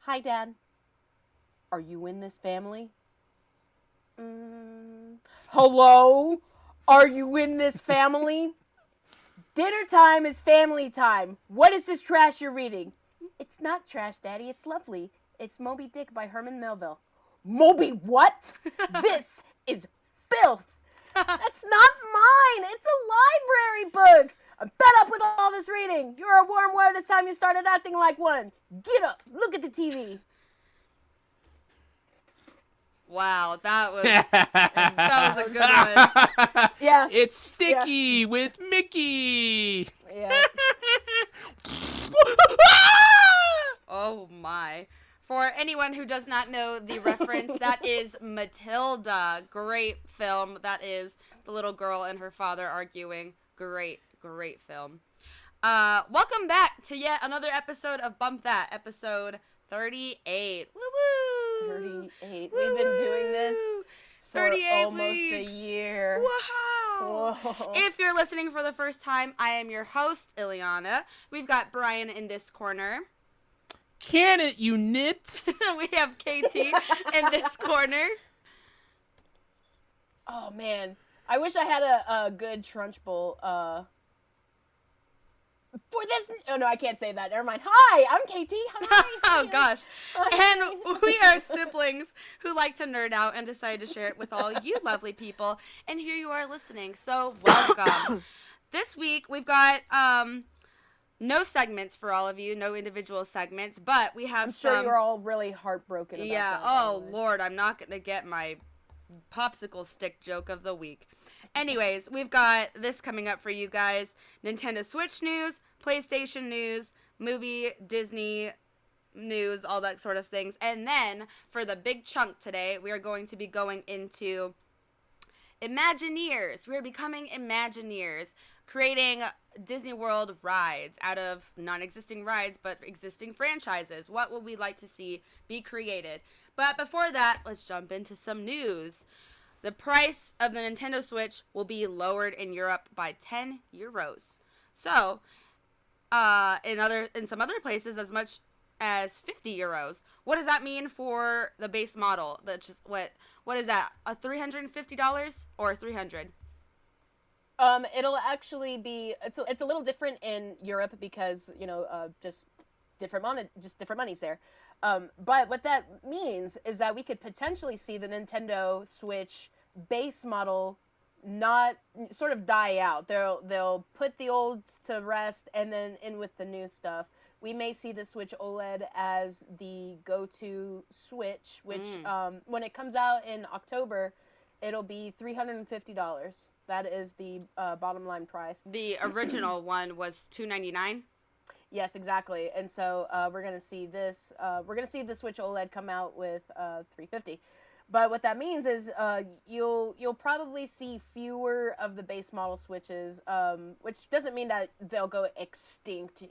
Hi, Dad. Are you in this family? Hello? Are you in this family? Dinner time is family time. What is this trash you're reading? It's not trash, Daddy. It's lovely. It's Moby Dick by Herman Melville. Moby what? This is filth. That's not mine. It's a library book. I'm fed up with all this reading. You're a warm word this time you started acting like one. Get up. Look at the TV. Wow, that was a good one. Yeah. It's Sticky with Mickey. Yeah. Oh my. For anyone who does not know the reference, that is Matilda. Great film. That is the little girl and her father arguing. Great film. Welcome back to yet another episode of Bump That, episode 38. Woo woo! 38. We've been doing this for almost weeks. a year. Wow! Whoa. If you're listening for the first time, I am your host, Ileana. We've got Brian in this corner. Can it, you nit? We have KT in this corner. Oh, man. I wish I had a good Trunchbull, for this. Oh, no, I can't say that. Never mind. Hi, I'm KT. Hi. Oh, gosh. And we are siblings who like to nerd out and decided to share it with all you lovely people. And here you are listening. So, welcome. This week, we've got no segments for all of you, no individual segments, but we have I'm sure you're all really heartbroken about that. Oh, Lord, I'm not going to get my popsicle stick joke of the week. Anyways, we've got this coming up for you guys. Nintendo Switch news, PlayStation news, movie, Disney news, all that sort of things. And then, for the big chunk today, we are going to be going into Imagineers. We're becoming Imagineers, creating Disney World rides out of non-existing rides, but existing franchises. What would we like to see be created? But before that, let's jump into some news. The price of the Nintendo Switch will be lowered in Europe by 10 euros. So, in some other places, as much as 50 euros. What does that mean for the base model? That's just what is that? A $350 or $300? It'll actually be it's a little different in Europe because just different monies there. But what that means is that we could potentially see the Nintendo Switch base model not sort of die out. They'll put the olds to rest and then in with the new stuff. We may see the Switch OLED as the go-to Switch, which when it comes out in October, it'll be $350. That is the bottom line price. The original one was $299. Yes, exactly. And so we're gonna see this. We're gonna see the Switch OLED come out with $350. But what that means is you'll probably see fewer of the base model Switches, which doesn't mean that they'll go extinct.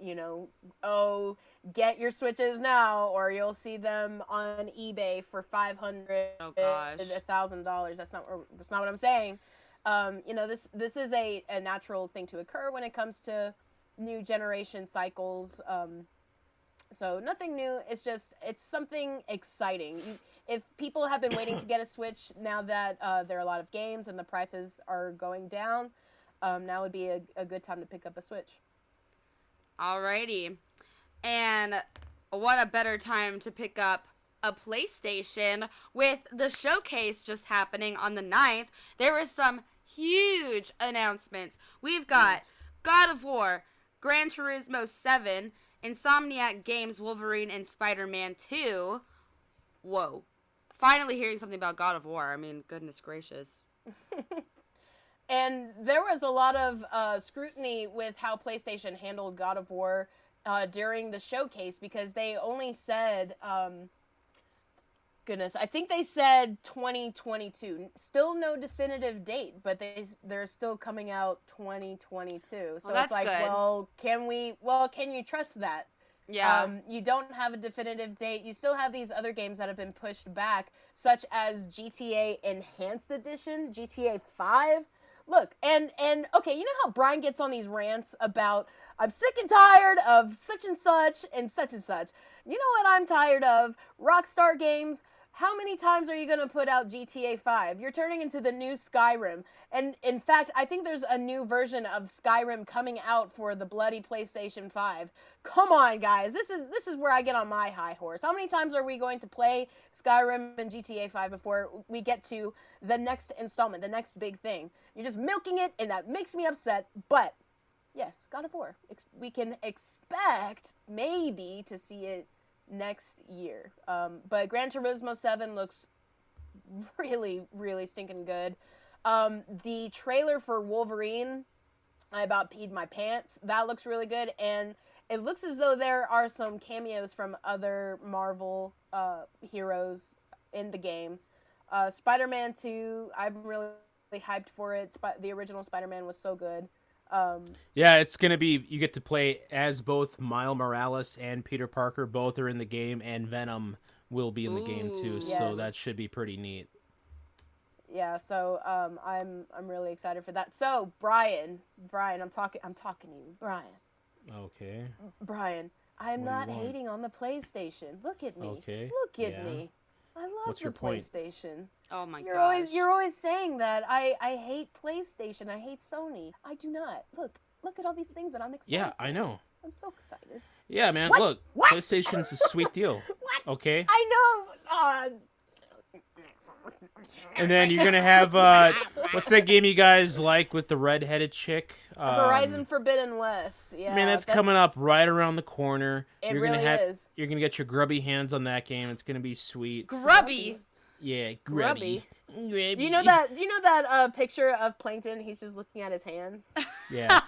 Oh, get your Switches now, or you'll see them on eBay for $500, $1,000. That's not what I'm saying. This is a natural thing to occur when it comes to new generation cycles. So nothing new. It's something exciting. If people have been waiting to get a Switch, now that there are a lot of games and the prices are going down, now would be a good time to pick up a Switch. Alrighty. And what a better time to pick up a PlayStation with the showcase just happening on the 9th. There were some huge announcements. We've got God of War, Gran Turismo 7, Insomniac Games Wolverine and Spider-Man 2. Whoa. Finally hearing something about God of War. I mean, goodness gracious. And there was a lot of scrutiny with how PlayStation handled God of War during the showcase because they only said, I think they said 2022. Still no definitive date, but they're still coming out 2022. So well, it's like, good. Can you trust that? Yeah. You don't have a definitive date. You still have these other games that have been pushed back, such as GTA Enhanced Edition, GTA 5, Look, and okay, you know how Brian gets on these rants about I'm sick and tired of such and such and such and such. You know what I'm tired of? Rockstar Games. How many times are you going to put out GTA 5? You're turning into the new Skyrim. And in fact, I think there's a new version of Skyrim coming out for the bloody PlayStation 5. Come on, guys. This is where I get on my high horse. How many times are we going to play Skyrim and GTA 5 before we get to the next installment, the next big thing? You're just milking it, and that makes me upset. But yes, God of War. We can expect maybe to see it next year. But Gran Turismo 7 looks really, really stinking good. The trailer for Wolverine, I about peed my pants. That looks really good. And it looks as though there are some cameos from other Marvel heroes in the game. Spider-Man 2, I'm really hyped for it. The original Spider-Man was so good. Yeah, it's gonna be. You get to play as both Miles Morales and Peter Parker. Both are in the game, and Venom will be in the game too. Yes. So that should be pretty neat. Yeah, so I'm really excited for that. So Brian, I'm talking to you, Brian. Okay. Brian, I'm What do you not want? hating on the PlayStation. Look at me. Okay. Look at Yeah. me. I love What's the your point? PlayStation. Oh my You're gosh. always saying that I hate PlayStation. I hate Sony. I do not. Look at all these things that I'm excited. Yeah, I know. I'm so excited. Yeah, man. What? Look, What? PlayStation's a sweet deal. What? Okay. I know. And then you're gonna have what's that game you guys like with the red-headed chick? Horizon Forbidden West. Yeah. Man, that's coming up right around the corner. It You're really gonna have, is. You're gonna get your grubby hands on that game. It's gonna be sweet. Grubby. Yeah, Grubby. grubby. Do you know that picture of Plankton? He's just looking at his hands. Yeah.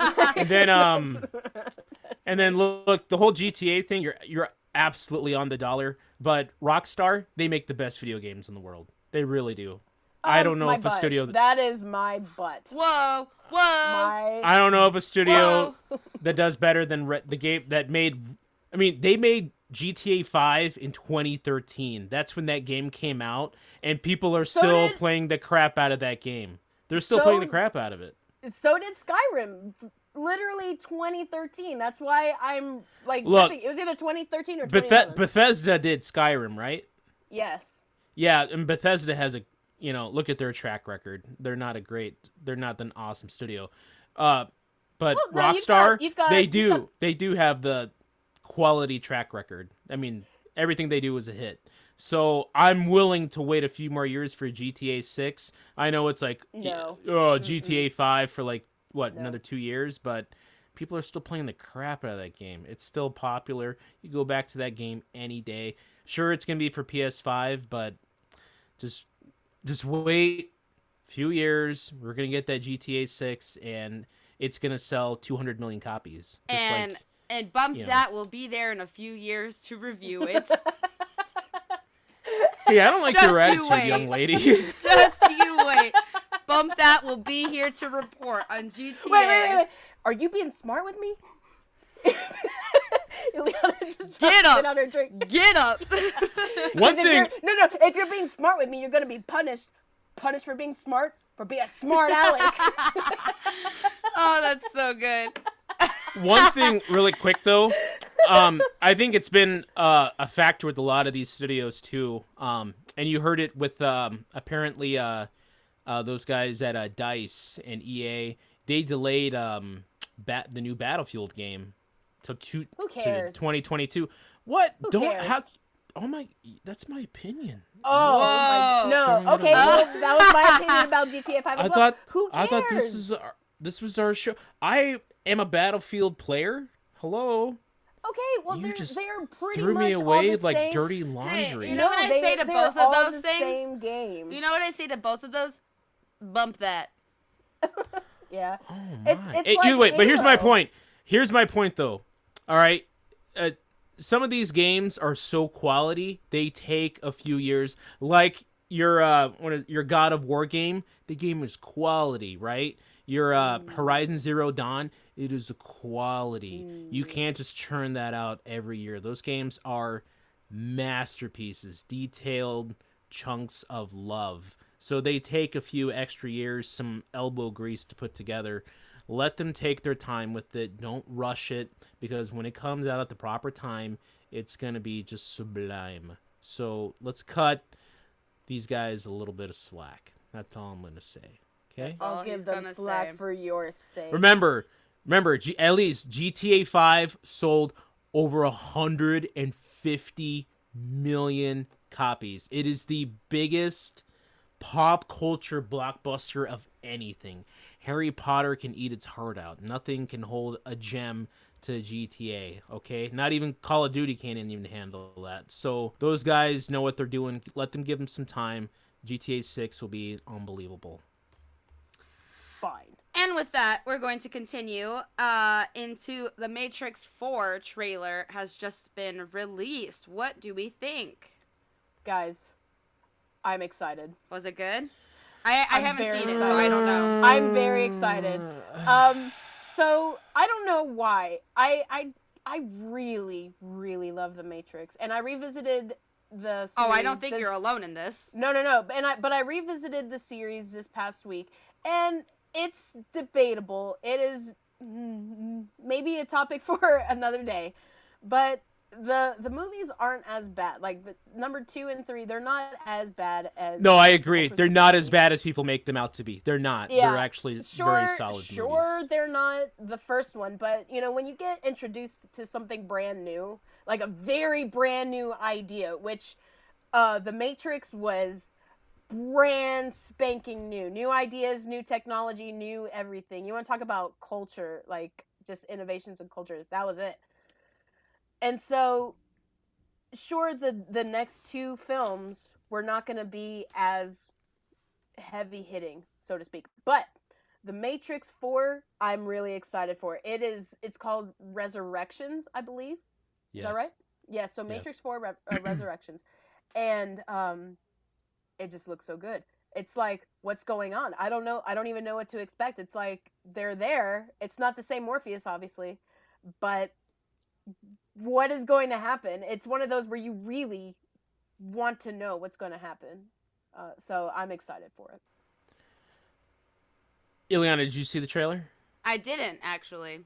And then look, the whole GTA thing. You're absolutely on the dollar. But Rockstar, they make the best video games in the world. They really do. I don't know My if a butt. studio. That is my butt. Whoa. I don't know if a studio that does better than the game that made. I mean, they made GTA 5 in 2013. That's when that game came out, and people are still playing the crap out of that game. They're still playing the crap out of it. So did Skyrim. Literally 2013. That's why I'm like. Look, it was either 2013 or 2011. Bethesda did Skyrim, right? Yes. Yeah, and Bethesda has look at their track record. They're not an awesome studio. But Rockstar, they do have the quality track record. I mean, everything they do is a hit. So I'm willing to wait a few more years for GTA 6. I know it's like GTA 5 for like another 2 years, but people are still playing the crap out of that game. It's still popular. You go back to that game any day. Sure, it's gonna be for PS5, but just wait a few years. We're gonna get that GTA 6, and it's gonna sell 200 million copies. And Bump That will be there in a few years to review it. Hey, I don't like Just your you attitude, wait. young lady. Just you wait. Bump That will be here to report on GTA. Wait. Are you being smart with me? Ileana just Get dropped up. it on her drink. Get up. One thing. If you're being smart with me, you're gonna be punished. Punished for being smart. For being a smart aleck. Oh, that's so good. One thing, really quick though, I think it's been a factor with a lot of these studios too. And you heard it with apparently those guys at DICE and EA. They delayed the new Battlefield game to 2022. What? Who cares? Oh my! That's my opinion. Oh Whoa. no! Okay, well, that was my opinion about GTA 5. I Well, thought who cares? I thought this was our show. I am a Battlefield player. Hello. Okay, well, You just they're pretty Threw me much away all the like same. dirty laundry. you know what I say to they're both of all those the things? Same game. You know what I say to both of those? Bump That. Yeah. Oh my! It's Hey, like wait, but here's my Halo. point. Here's my point, though. All right, some of these games are so quality they take a few years. Like your God of War game, the game is quality, right? Your Horizon Zero Dawn, it is a quality. You can't just churn that out every year. Those games are masterpieces, detailed chunks of love. So they take a few extra years, some elbow grease to put together. Let them take their time with it. Don't rush it, because when it comes out at the proper time, it's going to be just sublime. So let's cut these guys a little bit of slack. That's all I'm going to say. Okay? I'll give them slack for your sake. Remember, at least GTA 5 sold over 150 million copies. It is the biggest pop culture blockbuster of anything. Harry Potter can eat its heart out. Nothing can hold a gem to GTA, okay? Not even Call of Duty can't even handle that. So those guys know what they're doing. Let them give them some time. GTA 6 will be unbelievable. Fine. And with that, we're going to continue into the Matrix 4 trailer has just been released. What do we think? Guys, I'm excited. Was it good? I haven't seen it, so I don't know. I'm very excited. So I don't know why. I really, really love The Matrix, and I revisited the series. Oh, I don't think you're alone in this. No. But I revisited the series this past week, and it's debatable. It is maybe a topic for another day, but the movies aren't as bad. Like the number 2 and 3, they're not as bad as. No, I agree. They're not as bad as people make them out to be. They're not. Yeah, they're actually very solid movies. Sure, they're not the first one, but when you get introduced to something brand new, like a very brand new idea, which The Matrix was brand spanking new ideas, new technology, new everything. You want to talk about culture, like just innovations in culture, that was it. And so sure, the next 2 films were not going to be as heavy hitting, so to speak, but The Matrix 4 I'm really excited for. It's called Resurrections, I believe. Yes. Is that right? Yeah, so Matrix 4 Resurrections. And it just looks so good. It's like, what's going on? I don't know. I don't even know what to expect. It's like, they're there. It's not the same Morpheus, obviously. But what is going to happen? It's one of those where you really want to know what's going to happen. So I'm excited for it. Ileana, did you see the trailer? I didn't, actually.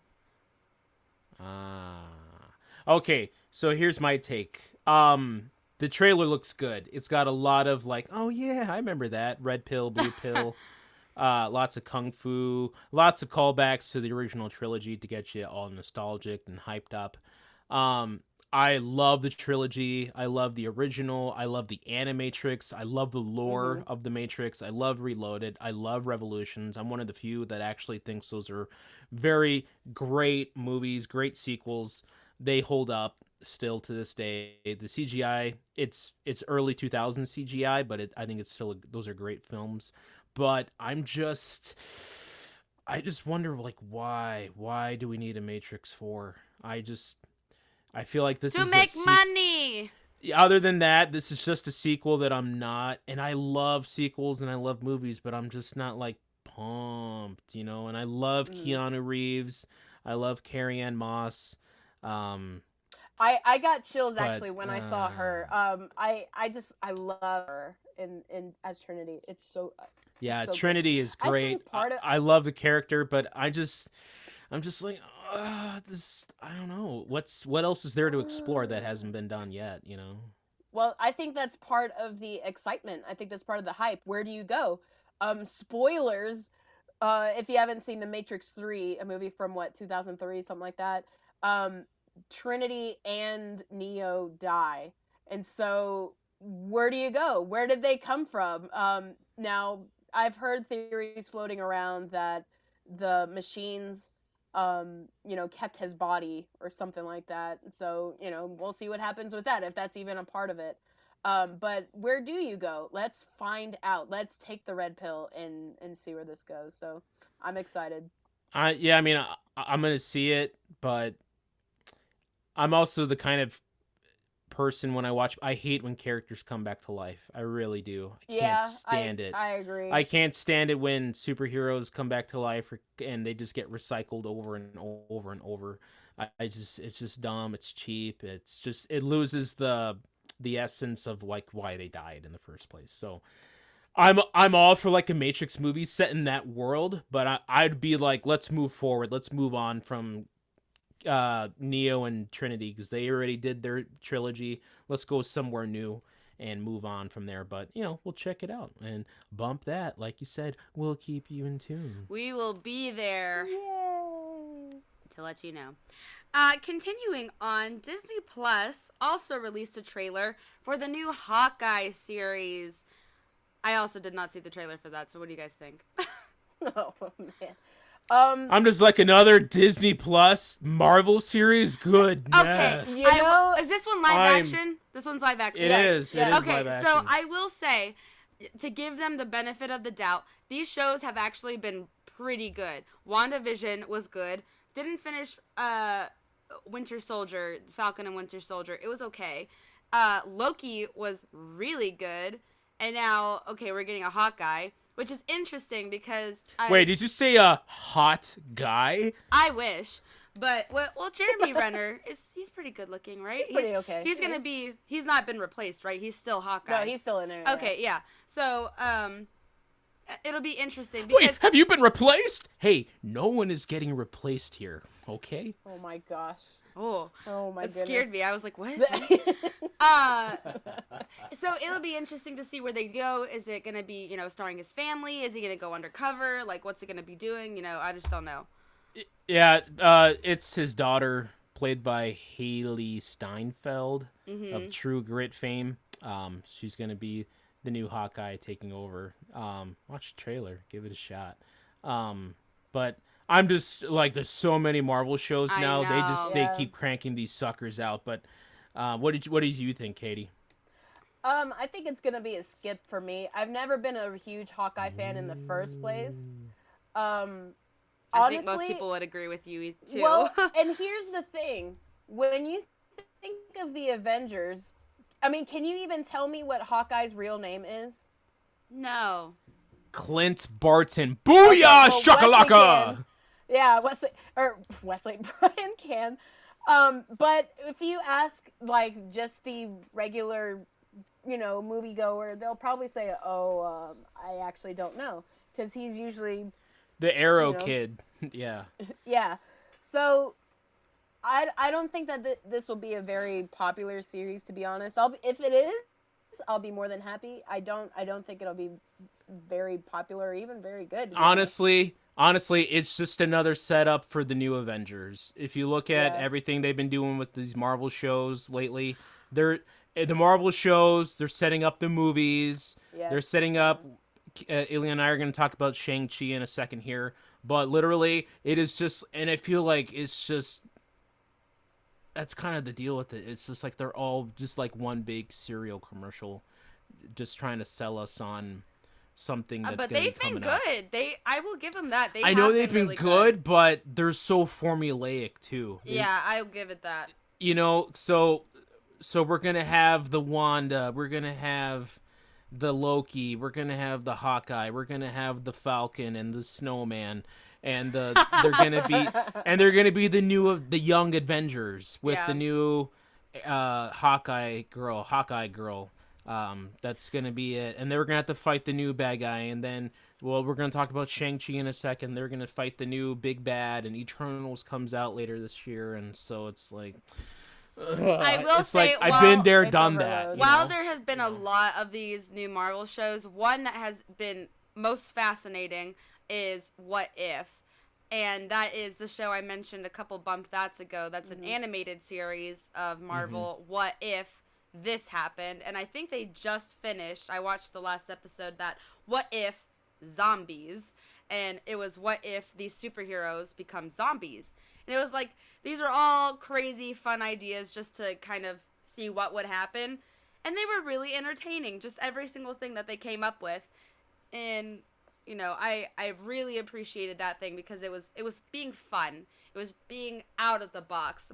Okay, so here's my take. The trailer looks good. It's got a lot of like, oh yeah, I remember that. Red pill, blue pill. Lots of kung fu. Lots of callbacks to the original trilogy to get you all nostalgic and hyped up. I love the trilogy. I love the original. I love the Animatrix. I love the lore of the Matrix. I love Reloaded. I love Revolutions. I'm one of the few that actually thinks those are very great movies, great sequels. They hold up still to this day. The CGI, it's early 2000s CGI, but I think it's still those are great films. But I just wonder, like, why do we need a Matrix 4? I feel like this is to make money. Other than that, this is just a sequel that I'm not, and I love sequels and I love movies, but I'm just not like pumped, And I love Keanu Reeves. I love Carrie-Anne Moss. I got chills actually when I saw her. I love her in as Trinity. It's so so Trinity good. Is great. I love the character, but I'm just like, this. I don't know what else is there to explore that hasn't been done yet. Well, I think that's part of the excitement. I think that's part of the hype. Where do you go? Spoilers. If you haven't seen The Matrix 3, a movie from 2003, something like that. Trinity and Neo die. And so where do you go? Where did they come from? Now, I've heard theories floating around that the machines, kept his body or something like that. So, we'll see what happens with that, if that's even a part of it. But where do you go? Let's find out. Let's take the red pill and see where this goes. So I'm excited. I'm going to see it, but I'm also the kind of person when I hate when characters come back to life. I really do. I can't stand it. I agree. I can't stand it when superheroes come back to life and they just get recycled over and over and over. It's just dumb. It's cheap. It loses the essence of like why they died in the first place. So I'm all for like a Matrix movie set in that world, but I'd be like, let's move forward. Let's move on from Neo and Trinity because they already did their trilogy. Let's go somewhere new and move on from there. But we'll check it out and bump that. Like you said, we'll keep you in tune. We will be there. Yay! To let you know. Continuing on, Disney Plus also released a trailer for the new Hawkeye series. I also did not see the trailer for that, so what do you guys think? Oh man. I'm just like another Disney Plus Marvel series. Goodness. Okay, is this one live action? This one's live action. It is. It is live action. So I will say, to give them the benefit of the doubt, these shows have actually been pretty good. WandaVision was good. Didn't finish Winter Soldier, Falcon and Winter Soldier. It was okay. Loki was really good. And now, we're getting a Hawkeye, which is interesting because... Wait, did you say a hot guy? I wish. But, well, Jeremy Renner, he's pretty good looking, right? He's pretty okay. He's not been replaced, right? He's still Hawkeye. No, he's still in there. Okay, yeah. So, it'll be interesting because... Wait, have you been replaced? Hey, no one is getting replaced here, okay? Oh my gosh. Oh my goodness. That scared me. I was like, what? So it'll be interesting to see where they go. Is it going to be, starring his family? Is he going to go undercover? Like, what's he going to be doing? I just don't know. Yeah, it's his daughter, played by Haley Steinfeld of True Grit fame. She's going to be the new Hawkeye taking over. Watch the trailer. Give it a shot. But... I'm just like, there's so many Marvel shows now. They keep cranking these suckers out. But what did you think, Katie? I think it's gonna be a skip for me. I've never been a huge Hawkeye fan in the first place. Honestly, I think most people would agree with you too. Well, and here's the thing: when you think of the Avengers, I mean, can you even tell me what Hawkeye's real name is? No. Clint Barton. Booyah, shakalaka! Yeah, Wesley Brian can. But if you ask like just the regular, moviegoer, they'll probably say, I actually don't know, because he's usually the Arrow kid. Yeah. Yeah. So I don't think that this will be a very popular series, to be honest. If it is, I'll be more than happy. I don't think it'll be very popular or even very good. Honestly, it's just another setup for the new Avengers. If you look at everything they've been doing with these Marvel shows lately, they're setting up the movies. Yes. They're setting up. Ilya and I are going to talk about Shang-Chi in a second here, but literally, it is just, and I feel like it's just. That's kind of the deal with it. It's just like they're all just like one big cereal commercial, just trying to sell us on something that's going to be coming up. But they've been good. I will give them that. I know they've been really good, but they're so formulaic too. Yeah, I'll give it that. So we're gonna have the Wanda, we're gonna have the Loki, we're gonna have the Hawkeye, we're gonna have the Falcon and the Snowman. And they're gonna be the young Avengers with the new Hawkeye girl. That's gonna be it. And they're gonna have to fight the new bad guy. And then, we're gonna talk about Shang-Chi in a second. They're gonna fight the new big bad. And Eternals comes out later this year. And so it's like, I will say, I've been there, done that. While there has been a lot of these new Marvel shows, one that has been most fascinating is What If, and that is the show I mentioned a couple bump thats ago. That's an animated series of Marvel. What if this happened? And I think they just finished, I watched the last episode, that what if zombies, and it was what if these superheroes become zombies. And it was like, these are all crazy fun ideas just to kind of see what would happen, and they were really entertaining, just every single thing that they came up with. And I really appreciated that thing because it was being fun. It was being out of the box,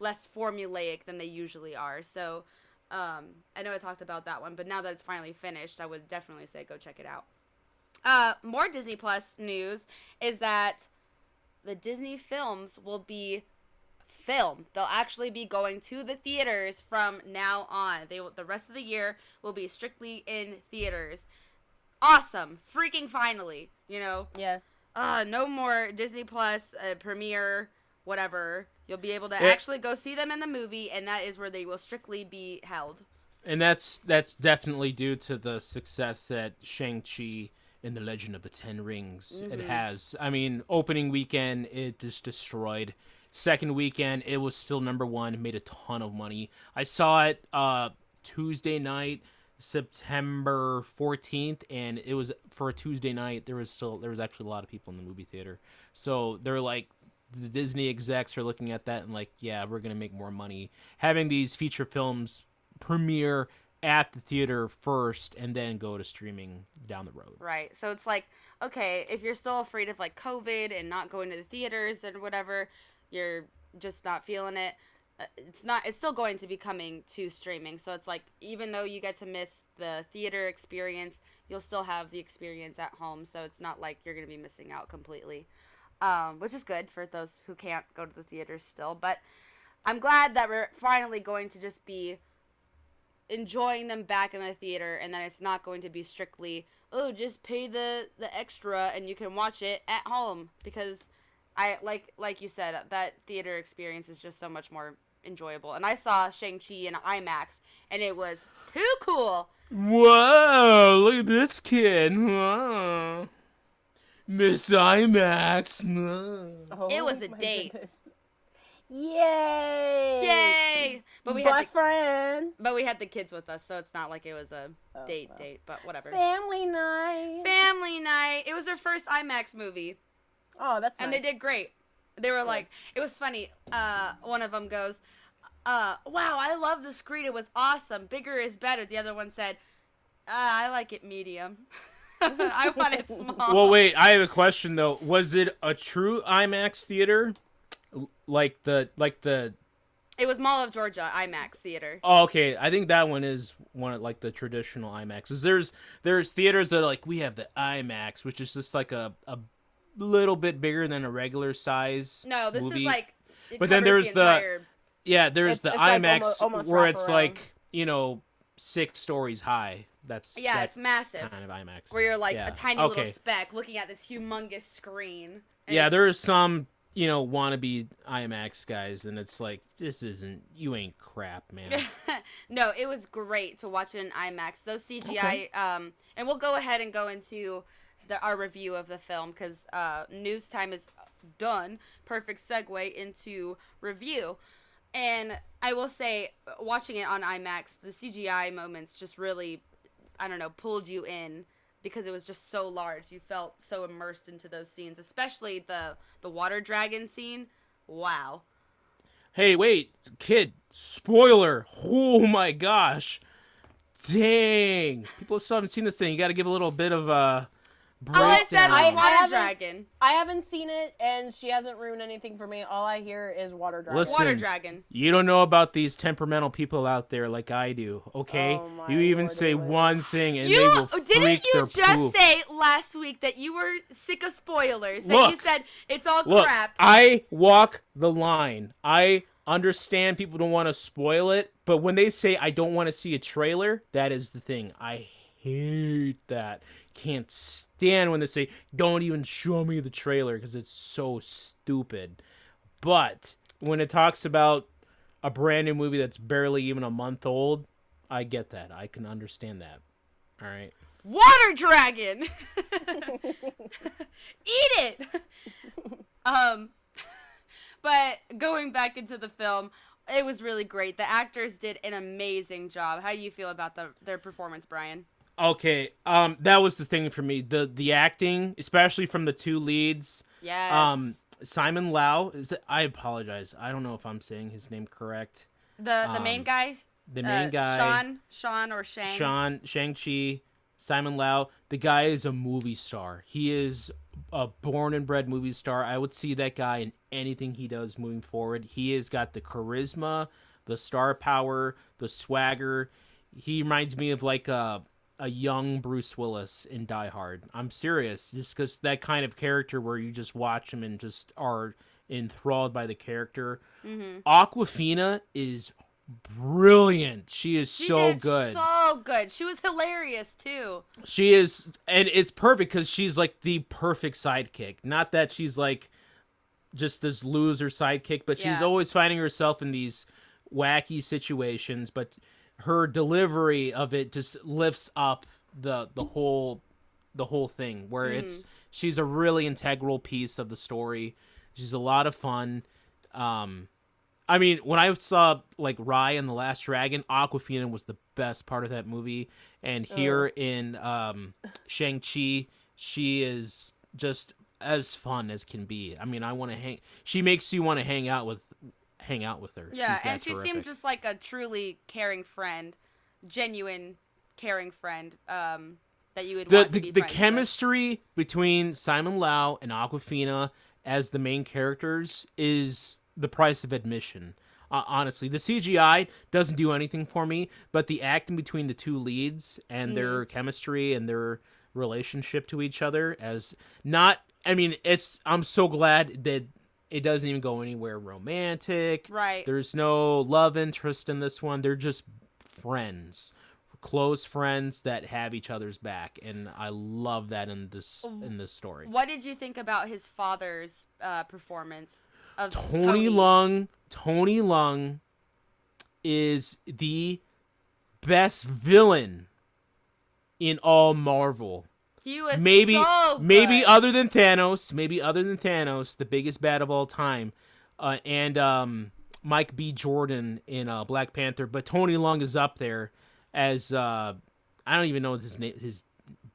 less formulaic than they usually are. So, I know I talked about that one, but now that it's finally finished, I would definitely say go check it out. More Disney Plus news is that the Disney films will be filmed. They'll actually be going to the theaters from now on. The rest of the year will be strictly in theaters. awesome. Freaking finally, you know? Yes. No more Disney Plus, premiere, whatever. You'll be able to actually go see them in the movie, and that is where they will strictly be held. And that's definitely due to the success that Shang-Chi and the Legend of the Ten Rings it has. I mean, opening weekend, it just destroyed. Second weekend, it was still number one, made a ton of money. I saw it Tuesday night, September 14th, and it was for a Tuesday night. There was actually a lot of people in the movie theater. So they're like, the Disney execs are looking at that and like, yeah, we're going to make more money. Having these feature films premiere at the theater first and then go to streaming down the road. Right. So it's like, okay, if you're still afraid of like COVID and not going to the theaters and whatever, you're just not feeling it. It's still going to be coming to streaming. So it's like, even though you get to miss the theater experience, you'll still have the experience at home. So it's not like you're going to be missing out completely, which is good for those who can't go to the theaters still. But I'm glad that we're finally going to just be enjoying them back in the theater, and then it's not going to be strictly, oh, just pay the extra and you can watch it at home, because I like you said, that theater experience is just so much more enjoyable. And I saw Shang-Chi in IMAX, and it was too cool. Whoa, look at this kid. Whoa. Miss IMAX. Oh, it was a date. Goodness. Yay! But we had the kids with us, so it's not like it was a date, but whatever. Family night. It was their first IMAX movie. Oh, that's nice. And they did great. They were like, it was funny. One of them goes, wow, I love the screen. It was awesome. Bigger is better. The other one said, I like it medium. I want it small. Well, wait, I have a question though. Was it a true IMAX theater? Like the It was Mall of Georgia IMAX theater. Oh, okay. I think that one is one of like the traditional IMAXs. There's theaters that are like, we have the IMAX, which is just like a little bit bigger than a regular size. No, this movie. is like. But then there's entire... there's the IMAX like almost where it's around. like 6 stories high. That's it's massive. kind of IMAX. Where you're like a tiny little speck looking at this humongous screen. Yeah, there's some wannabe IMAX guys, and it's like, you ain't crap, man. No, it was great to watch it in IMAX. Those CGI, and we'll go ahead and go into our review of the film, because news time is done. Perfect segue into review. And I will say, watching it on IMAX, the CGI moments just really, I don't know, pulled you in, because it was just so large. You felt so immersed into those scenes, especially the water dragon scene. Wow. Hey, wait, kid, spoiler. Oh my gosh. Dang. People still haven't seen this thing. You got to give a little bit of a breakdown. All I said was water dragon. I haven't seen it, and she hasn't ruined anything for me. All I hear is water dragon. Listen, water dragon. You don't know about these temperamental people out there like I do, okay? Oh, you even say one thing and they will freak their Didn't you just poop. say last week that you were sick of spoilers? That you said it's all look, crap. I walk the line. I understand people don't want to spoil it, but when they say I don't want to see a trailer, that is the thing. I hate that. Can't stand when they say don't even show me the trailer, because it's so stupid. But when it talks about a brand new movie that's barely even a month old, I get that. I can understand that. All right. Water dragon. Eat it. But going back into the film, it was really great. The actors did an amazing job. How do you feel about their performance, Brian? Okay, that was the thing for me. The acting, especially from the two leads. Yes. Simon Lau, I apologize. I don't know if I'm saying his name correct. The main guy? The main guy. Sean or Shang? Shang-Chi, Simon Lau. The guy is a movie star. He is a born and bred movie star. I would see that guy in anything he does moving forward. He has got the charisma, the star power, the swagger. He reminds me of like a young Bruce Willis in Die Hard. I'm serious, just because that kind of character where you just watch him and just are enthralled by the character. Mm-hmm. Awkwafina is brilliant. She is She so did good. So good. She was hilarious too. She is, and it's perfect because she's like the perfect sidekick. Not that she's like just this loser sidekick, but she's always finding herself in these wacky situations. But her delivery of it just lifts up the whole thing. Where she's a really integral piece of the story. She's a lot of fun. I mean, when I saw like Raya and the Last Dragon, Awkwafina was the best part of that movie, and here in Shang-Chi, she is just as fun as can be. I mean, I want to hang. She makes you want to hang out with her. Yeah, She's and that she terrific. seemed just like a truly caring friend, genuine caring friend. That you would want to be the friends chemistry between Simon Lau and Awkwafina as the main characters is the price of admission. Honestly, the CGI doesn't do anything for me, but the acting between the two leads and their chemistry and their relationship to each other I'm so glad that it doesn't even go anywhere romantic. Right. There's no love interest in this one. They're just friends. Close friends that have each other's back, and I love that in this story. What did you think about his father's performance of Tony Leung? Tony Leung is the best villain in all Marvel. He was maybe so good. maybe other than Thanos, the biggest bad of all time, and Mike B. Jordan in Black Panther. But Tony Leung is up there as I don't even know his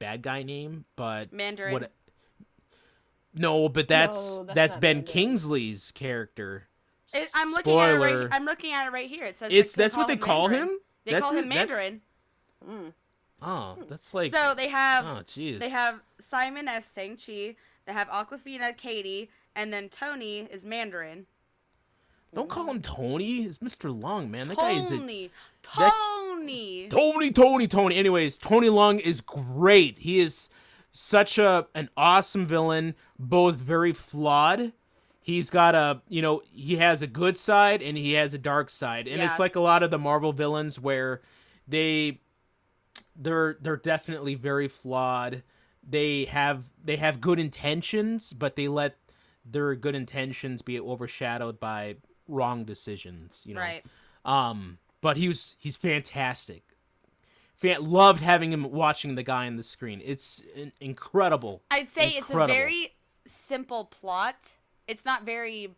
bad guy name, but Mandarin. No, but that's Ben Mandarin. Kingsley's character. I'm looking Spoiler. at it right here. It says That's what they call him. They call him Mandarin. Oh, that's like. So they have. Oh, jeez. They have Simon as Shang-Chi. They have Awkwafina, Katie, and then Tony is Mandarin. Don't call him Tony. It's Mr. Leung, man. That Tony. guy is Tony. Anyways, Tony Leung is great. He is such an awesome villain, both very flawed. He's got he has a good side and he has a dark side. And it's like a lot of the Marvel villains where they're definitely very flawed. They have good intentions, but they let their good intentions be overshadowed by wrong decisions, Right. But he's fantastic. Loved having him watching the guy on the screen. It's incredible. I'd say it's a very simple plot. It's not very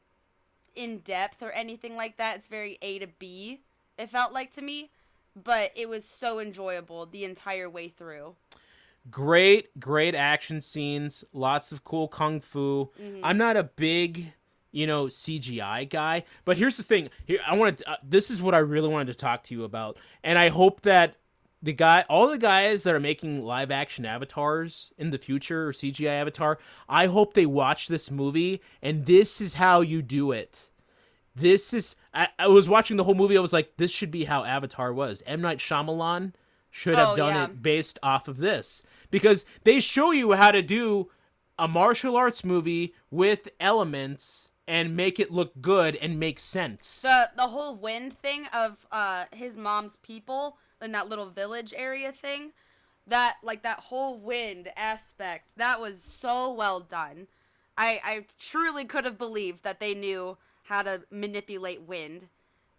in depth or anything like that. It's very A to B, it felt like to me. But it was so enjoyable the entire way through. Great action scenes. Lots of cool kung fu. Mm-hmm. I'm not a big, CGI guy. But here's the thing. This is what I really wanted to talk to you about. And I hope that all the guys that are making live action avatars in the future or CGI avatar, I hope they watch this movie and this is how you do it. I was watching the whole movie. I was like, this should be how Avatar was. M. Night Shyamalan should have done it based off of this. Because they show you how to do a martial arts movie with elements and make it look good and make sense. The whole wind thing of his mom's people in that little village area thing, that whole wind aspect, that was so well done. I truly could have believed that they knew how to manipulate wind.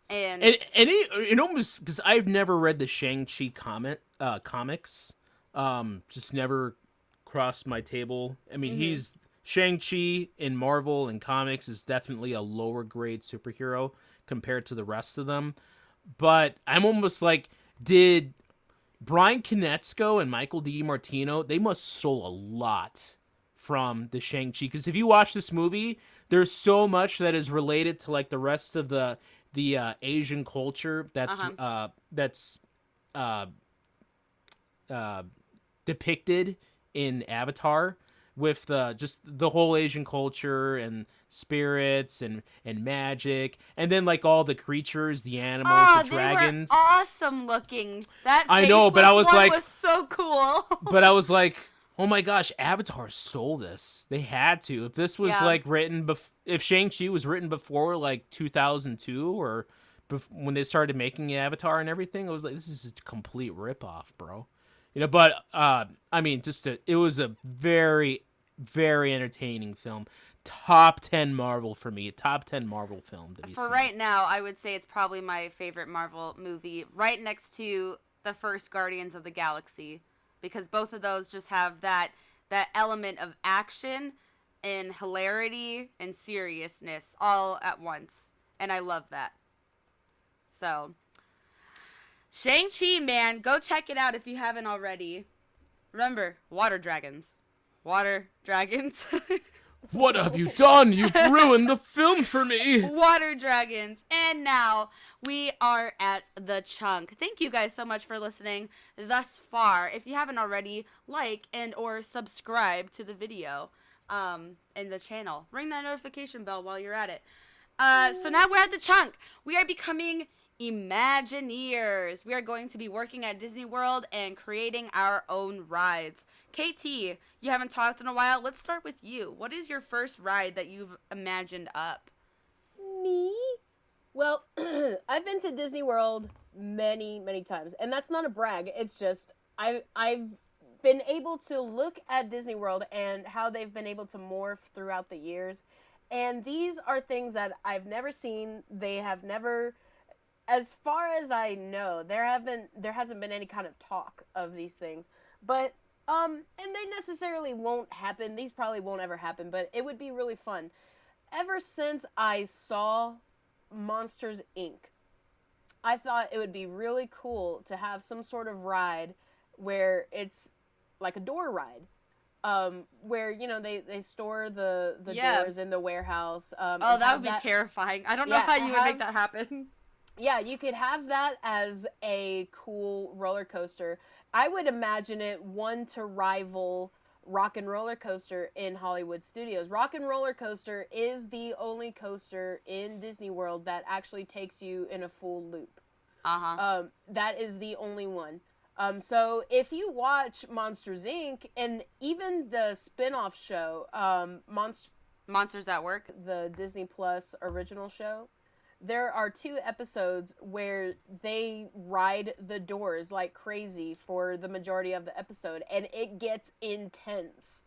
And it almost, because I've never read the Shang-Chi comics, just never crossed my table. I mean, he's Shang-Chi in Marvel and comics is definitely a lower grade superhero compared to the rest of them. But I'm almost like, did Bryan Konietzko and Michael DiMartino, they must stole a lot from the Shang-Chi, because if you watch this movie, there's so much that is related to like the rest of the Asian culture that's depicted in Avatar, with just the whole Asian culture and spirits and magic, and then like all the creatures, the animals, the dragons. They were awesome looking. That I know, but I was like, was so cool. But I was like, oh my gosh, Avatar stole this. They had to. If this was like written if Shang-Chi was written before like 2002 or when they started making Avatar and everything, I was like, this is a complete ripoff, bro. But I mean, it was a very, very entertaining film. Top 10 Marvel for me. Top 10 Marvel film to be For seen. right now, I would say it's probably my favorite Marvel movie, right next to the first Guardians of the Galaxy, because both of those just have that element of action and hilarity and seriousness all at once, and I love that. So, Shang-Chi, man, go check it out if you haven't already. Remember, water dragons. Water dragons. What have you done? You've ruined the film for me. Water dragons. And now we are at the chunk. Thank you guys so much for listening thus far. If you haven't already, like and or subscribe to the video and the channel. Ring that notification bell while you're at it. So now we're at the chunk. We are becoming Imagineers. We are going to be working at Disney World and creating our own rides. KT, you haven't talked in a while. Let's start with you. What is your first ride that you've imagined up? Me? Well, I've been to Disney World many, many times, and that's not a brag. It's just I've been able to look at Disney World and how they've been able to morph throughout the years, and these are things that I've never seen. They have never, as far as I know, there hasn't been any kind of talk of these things, but and they necessarily won't happen. These probably won't ever happen, but it would be really fun. Ever since I saw Monsters, Inc., I thought it would be really cool to have some sort of ride where it's like a door ride. Where, they store the doors in the warehouse. That would be terrifying. I don't know how you would make that happen. Yeah, you could have that as a cool roller coaster. I would imagine it one to rival Rock and Roller Coaster in Hollywood Studios. Rock and Roller Coaster is the only coaster in Disney World that actually takes you in a full loop. That is the only one. So if you watch Monsters, Inc., and even the spin-off show, Monsters at Work, the Disney Plus original show, there are 2 episodes where they ride the doors like crazy for the majority of the episode, and it gets intense.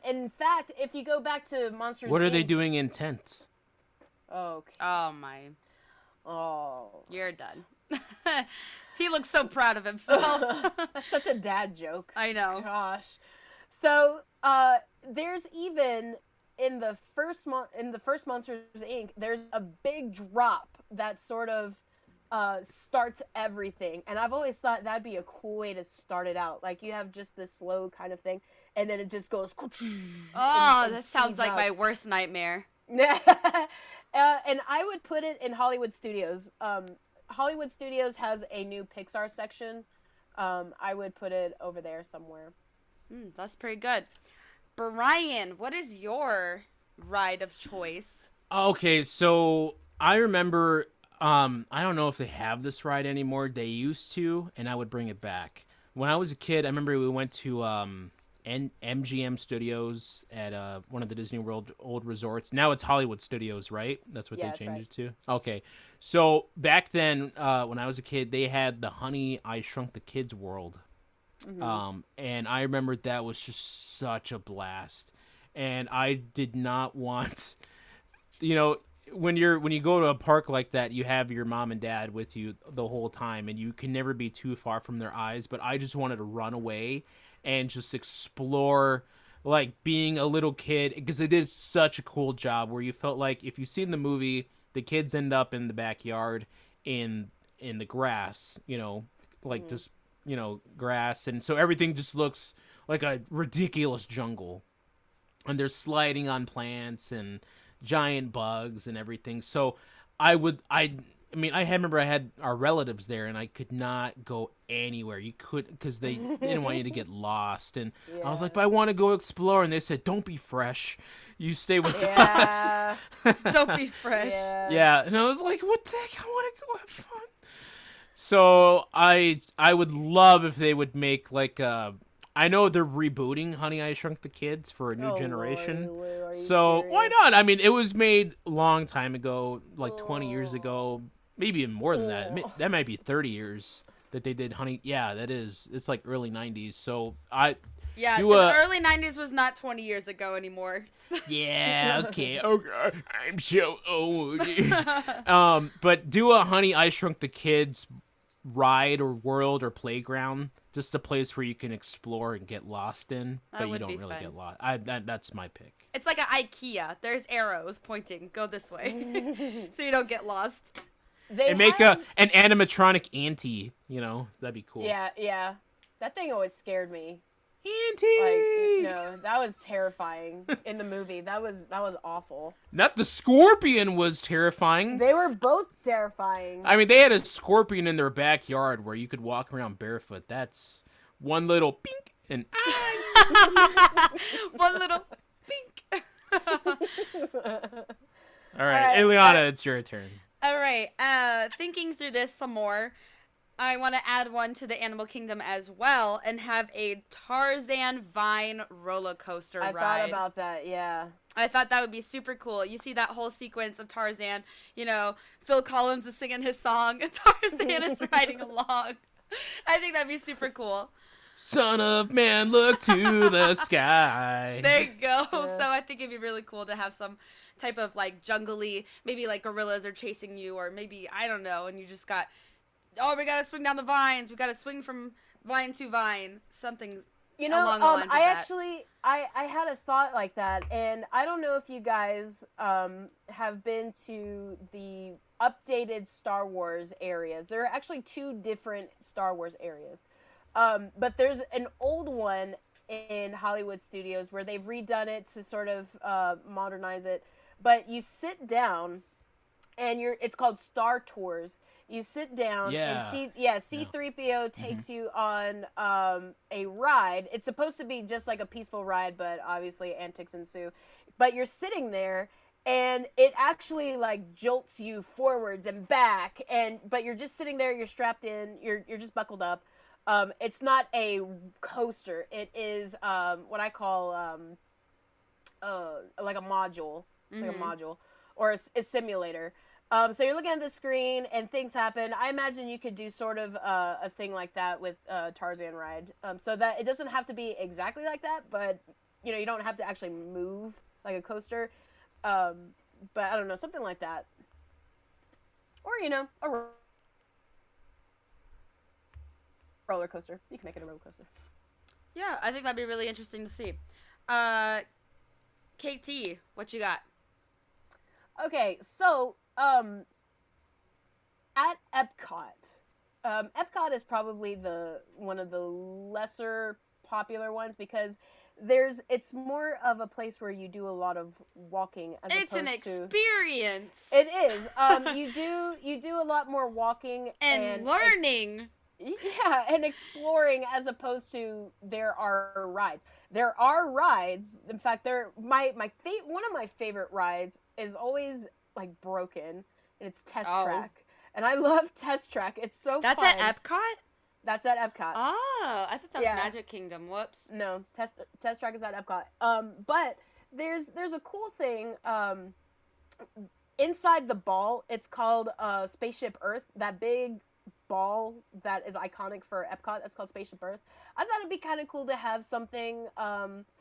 In fact, if you go back to Monsters, what are they doing intense? Okay. Oh my. Oh. You're done. He looks so proud of himself. That's such a dad joke. I know. Gosh. So, there's even in the first Monsters, Inc., there's a big drop that sort of starts everything. And I've always thought that'd be a cool way to start it out. Like, you have just this slow kind of thing, and then it just goes... Oh, that sounds like my worst nightmare. And I would put it in Hollywood Studios. Hollywood Studios has a new Pixar section. I would put it over there somewhere. That's pretty good. Brian, what is your ride of choice? Okay, so I remember, I don't know if they have this ride anymore. They used to, and I would bring it back. When I was a kid, I remember we went to MGM Studios at one of the Disney World old resorts. Now it's Hollywood Studios, right? That's what they changed it to? Okay. So back then, when I was a kid, they had the Honey, I Shrunk the Kids world. Mm-hmm. And I remember that was just such a blast. And I did not want, when you go to a park like that, you have your mom and dad with you the whole time, and you can never be too far from their eyes. But I just wanted to run away and just explore, like, being a little kid, because they did such a cool job where you felt like, if you've seen the movie, the kids end up in the backyard in the grass, just, grass, and so everything just looks like a ridiculous jungle, and they're sliding on plants and giant bugs and everything. So I remember I had our relatives there, and I could not go anywhere. You could, because they didn't want you to get lost. And I was like, but I want to go explore. And they said, don't be fresh. You stay with us. Don't be fresh. Yeah. And I was like, what the heck? I want to go have fun. So I would love if they would make like I know they're rebooting Honey, I Shrunk the Kids for a new generation. Lord, so serious? Why not? I mean, it was made a long time ago, like 20 years ago. maybe even more than that. That might be 30 years that they did Honey. Yeah, that is. It's like early 90s. So the early 90s was not 20 years ago anymore. Yeah, okay. Okay, I'm so old. But do a Honey, I Shrunk the Kids ride or world or playground. Just a place where you can explore and get lost in, but you don't really get lost. That's my pick. It's like an IKEA. There's arrows pointing. Go this way, so you don't get lost. And make an animatronic auntie. That'd be cool. Yeah. That thing always scared me. Auntie! That was terrifying in the movie. That was awful. Not the scorpion was terrifying. They were both terrifying. I mean, they had a scorpion in their backyard where you could walk around barefoot. That's one little pink and one little pink. All right, Ileana, it's your turn. All right. Thinking through this some more, I want to add one to the Animal Kingdom as well and have a Tarzan Vine roller coaster ride. I thought about that, yeah. I thought that would be super cool. You see that whole sequence of Tarzan, Phil Collins is singing his song and Tarzan is riding along. I think that'd be super cool. Son of man, look to the sky. There you go. Yeah. So I think it'd be really cool to have some type of like jungly, maybe like gorillas are chasing you, or maybe, I don't know, and you just got, we gotta swing down the vines, we gotta swing from vine to vine, something along the lines of that. Actually, I had a thought like that, and I don't know if you guys have been to the updated Star Wars areas. There are actually 2 different Star Wars areas. But there's an old one in Hollywood Studios where they've redone it to sort of modernize it. But you sit down, and it's called Star Tours. You sit down, and C-3PO takes you on a ride. It's supposed to be just like a peaceful ride, but obviously antics ensue. But you're sitting there, and it actually like jolts you forwards and back, but you're just sitting there. You're strapped in. You're just buckled up. It's not a coaster. It is what I call like a module. It's like a module or a simulator. So you're looking at the screen and things happen. I imagine you could do sort of a thing like that with Tarzan ride. So that it doesn't have to be exactly like that, but you don't have to actually move like a coaster. But I don't know, something like that. Or a roller coaster. You can make it a roller coaster. Yeah, I think that'd be really interesting to see. KT, what you got? Okay, so at Epcot, Epcot is probably one of the lesser popular ones because it's more of a place where you do a lot of walking as it's opposed an to experience. It is. You do a lot more walking and learning. And exploring as opposed to there are rides. There are rides. In fact, one of my favorite rides is always like broken, and it's Test Track. And I love Test Track. It's so fun. That's at Epcot? That's at Epcot. Oh, I thought that was Magic Kingdom. Whoops. No, Test Track is at Epcot. But there's a cool thing inside the ball. It's called Spaceship Earth. That big ball that is iconic for Epcot. That's called Spaceship Earth. I thought it'd be kind of cool to have something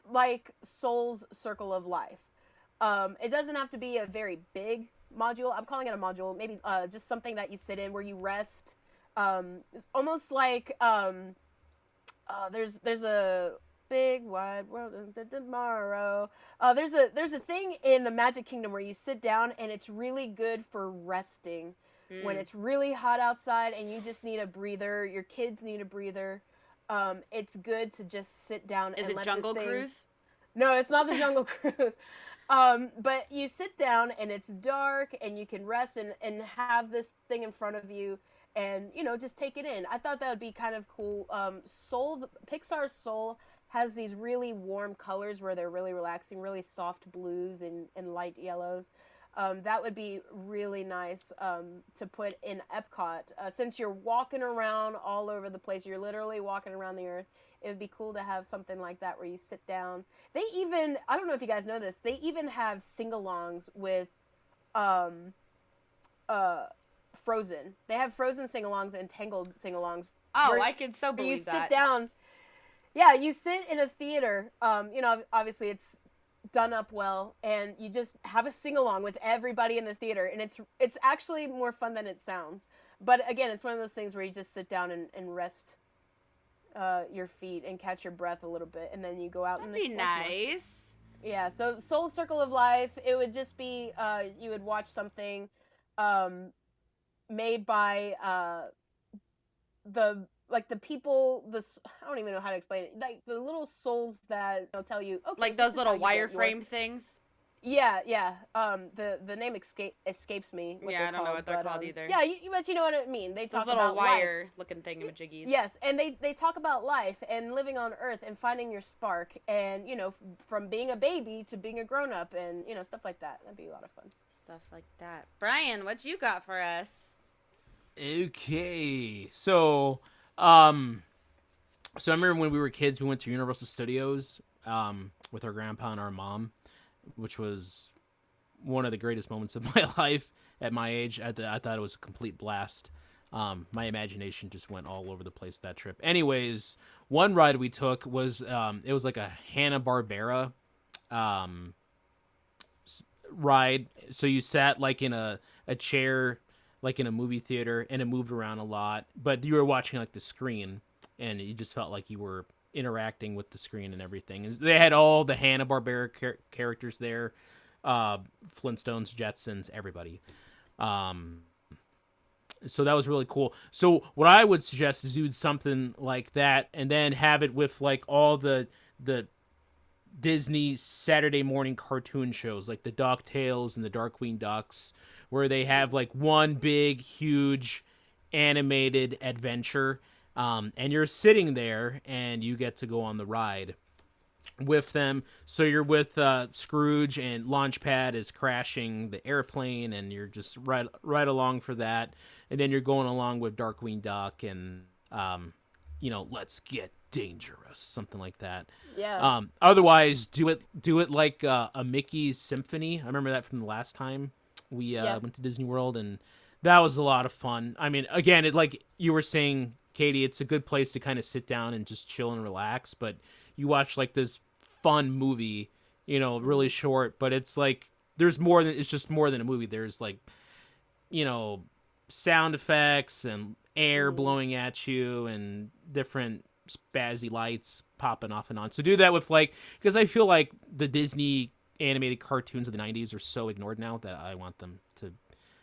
like Soul's Circle of Life. It doesn't have to be a very big module. I'm calling it a module. Maybe just something that you sit in where you rest. It's almost like there's a big wide world of tomorrow. There's a thing in the Magic Kingdom where you sit down and it's really good for resting. When it's really hot outside and you just need a breather, your kids need a breather, it's good to just sit down and let this thing... Is it Jungle Cruise? No, it's not the Jungle Cruise. But you sit down and it's dark and you can rest and have this thing in front of you and, just take it in. I thought that would be kind of cool. Pixar's Soul has these really warm colors where they're really relaxing, really soft blues and light yellows. That would be really nice to put in Epcot. Since you're walking around all over the place, you're literally walking around the earth, it would be cool to have something like that where you sit down. They even, I don't know if you guys know this, they even have sing-alongs with Frozen. They have Frozen sing-alongs and Tangled sing-alongs. Oh, I can so believe that. You sit down. Yeah, you sit in a theater. Obviously it's done up well, and you just have a sing-along with everybody in the theater, and it's actually more fun than it sounds. But again, it's one of those things where you just sit down and rest your feet and catch your breath a little bit, and then you go out and explore. That'd be nice. Yeah, so Soul Circle of Life, it would just be, you would watch something made by the people, I don't even know how to explain it, like the little souls that they'll tell you, okay, like those little wireframe things. Yeah. The name escapes me. Yeah, I don't know what they're called either. Yeah, but you know what I mean. They talk those little about wire life. looking thingamajiggies. Yes, and they talk about life and living on Earth and finding your spark, and from being a baby to being a grown up, and stuff like that. That'd be a lot of fun. Stuff like that. Brian, what you got for us? Okay, so I remember when we were kids, we went to Universal Studios with our grandpa and our mom, which was one of the greatest moments of my life at my age. I thought it was a complete blast. My imagination just went all over the place that trip. Anyways, one ride we took was it was like a Hanna-Barbera ride. So you sat like in a chair, like in a movie theater, and it moved around a lot. But you were watching like the screen, and you just felt like you were interacting with the screen and everything. And they had all the Hanna-Barbera characters there, Flintstones, Jetsons, everybody. So that was really cool. So what I would suggest is do something like that, and then have it with like all the Disney Saturday morning cartoon shows, like the DuckTales and the Darkwing Ducks, where they have like one big, huge animated adventure. And you're sitting there, and you get to go on the ride with them. So you're with Scrooge, and Launchpad is crashing the airplane, and you're just right along for that. And then you're going along with Darkwing Duck, and let's get dangerous, something like that. Yeah. Otherwise, do it like a Mickey's Symphony. I remember that from the last time we went to Disney World, and that was a lot of fun. I mean, again, it like you were saying, Katie, it's a good place to kind of sit down and just chill and relax, but you watch like this fun movie, really short, but it's like it's just more than a movie. There's like, sound effects and air blowing at you and different spazzy lights popping off and on. So do that with because I feel like the Disney animated cartoons of the 90s are so ignored now that I want them to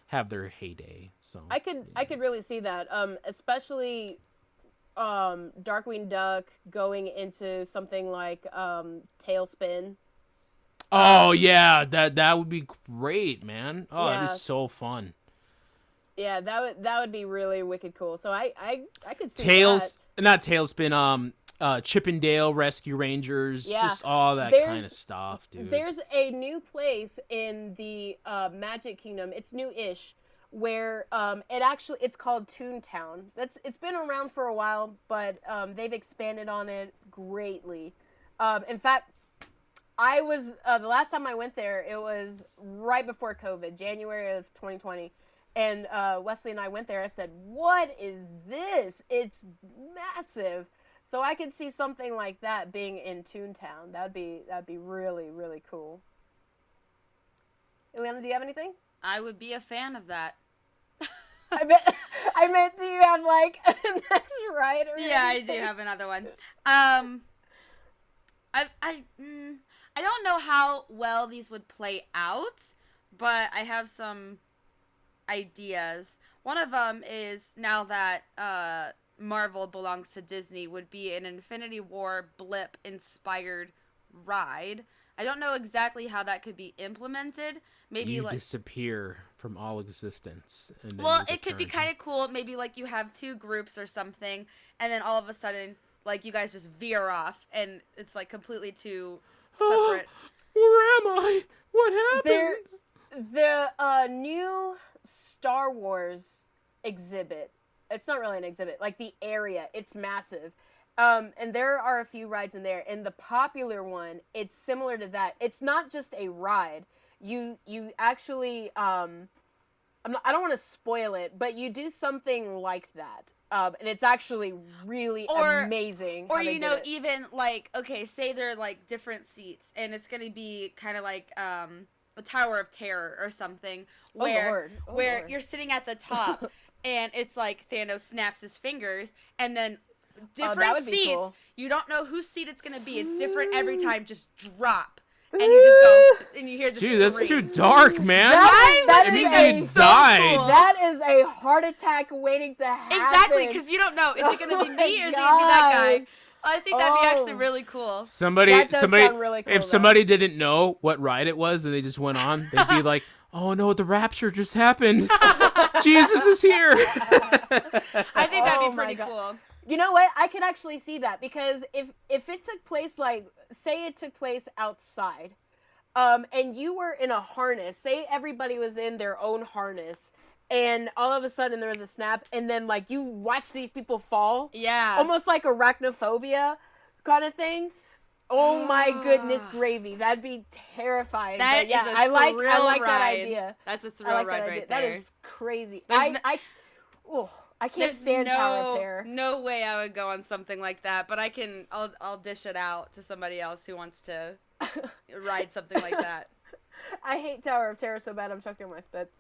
have their heyday. So I could really see that, especially Darkwing Duck going into something like Tailspin. Oh yeah, that would be great, man. Oh, yeah. That'd be so fun. Yeah, that would be really wicked cool. So I could see that. Not Tailspin. Chip and Dale Rescue Rangers, just all that kind of stuff, dude. There's a new place in the Magic Kingdom. It's new-ish, where it's called Toontown. It's been around for a while, but they've expanded on it greatly. In fact, I was the last time I went there, it was right before COVID, January of 2020. And Wesley and I went there. I said, "What is this? It's massive." So I could see something like that being in Toontown. That'd be really, really cool. Ileana, do you have anything? I would be a fan of that. I meant, do you have like a next ride or anything? Yeah, I do have another one. I don't know how well these would play out, but I have some ideas. One of them is, now that Marvel belongs to Disney, would be an Infinity War blip inspired ride. I don't know exactly how that could be implemented. Maybe you disappear from all existence. And then well, it could be kind of cool. Maybe like you have two groups or something, and then all of a sudden, like you guys just veer off, and it's like completely two separate. Where am I? What happened? The new Star Wars exhibit. It's not really an exhibit. Like the area, it's massive. And there are a few rides in there. And the popular one, it's similar to that. It's not just a ride. You actually I don't want to spoil it, but you do something like that. And it's actually really amazing. Or, you know, even, like, okay, say they're, like, different seats, and it's going to be kind of like a Tower of Terror or something, where Lord. you're sitting at the top, and it's like Thanos snaps his fingers, and then different seats, cool. You don't know whose seat it's going to be. It's different every time, just drop. And you just go, and you hear the Dude, that's too dark, man. That means you died. Cool. That is a heart attack waiting to happen. Exactly, because you don't know. Is it going to be me or is it going to be that guy? I think that'd be actually really cool. Somebody, really cool, if somebody didn't know what ride it was and they just went on, they'd be like, "Oh no, the rapture just happened. Jesus is here." I think that'd be pretty cool. You know what? I could actually see that, because if it took place, like, say it took place outside, and you were in a harness, say everybody was in their own harness, and all of a sudden there was a snap, and then, like, you watch these people fall. Yeah. Almost like arachnophobia kind of thing. Oh my goodness gravy. That'd be terrifying. I like that idea. That's a thrill ride right there. That is crazy. I can't stand Tower of Terror. No way I would go on something like that, but I'll dish it out to somebody else who wants to ride something like that. I hate Tower of Terror so bad I'm choking my spit.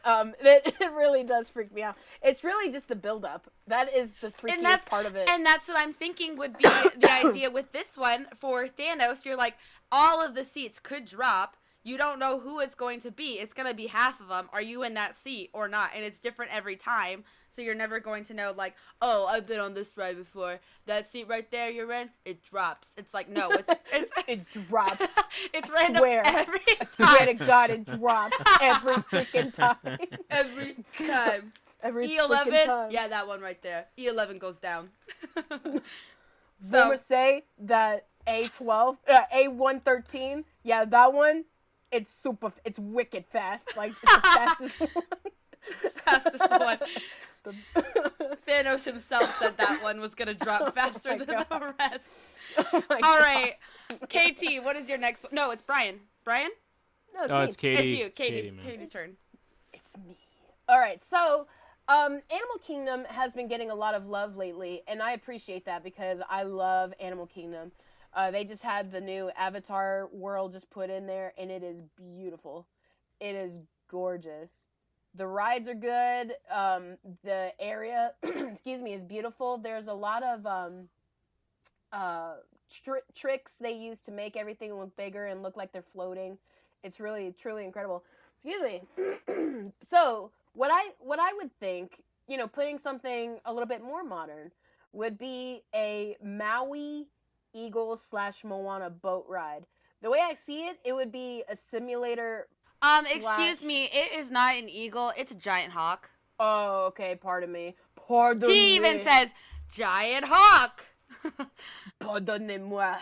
It really does freak me out. It's really just the build up. That is the freakiest part of it. And that's what I'm thinking would be the idea with this one for Thanos. You're like, all of the seats could drop. You don't know who it's going to be. It's going to be half of them. Are you in that seat or not? And it's different every time. So you're never going to know, like, oh, I've been on this ride before. That seat right there you're in, it drops. It's like, no, it's it drops. It's random every time. I swear to God, it drops every freaking time. Every time. Every E11, time. yeah, that one right there. E11 goes down. Rumors say that A12, A113, yeah, that one, it's wicked fast. Like, it's the fastest one. Fastest one. Thanos himself said that one was going to drop faster than the rest. All right. KT, what is your next one? No, it's Brian. Brian? No, it's Katie. It's you. Katie's turn. It's me. All right. So, Animal Kingdom has been getting a lot of love lately, and I appreciate that because I love Animal Kingdom. They just had the new Avatar world just put in there, and it is beautiful. It is gorgeous. The rides are good. The area, is beautiful. There's a lot of tricks they use to make everything look bigger and look like they're floating. It's really, truly incredible. Excuse me. So, what I would think, putting something a little bit more modern would be a Maui Eagle / Moana boat ride. The way I see it, it would be a simulator. Excuse me, it is not an eagle, it's a giant hawk. Oh, okay, pardon me. He even says, giant hawk! Pardonnez-moi.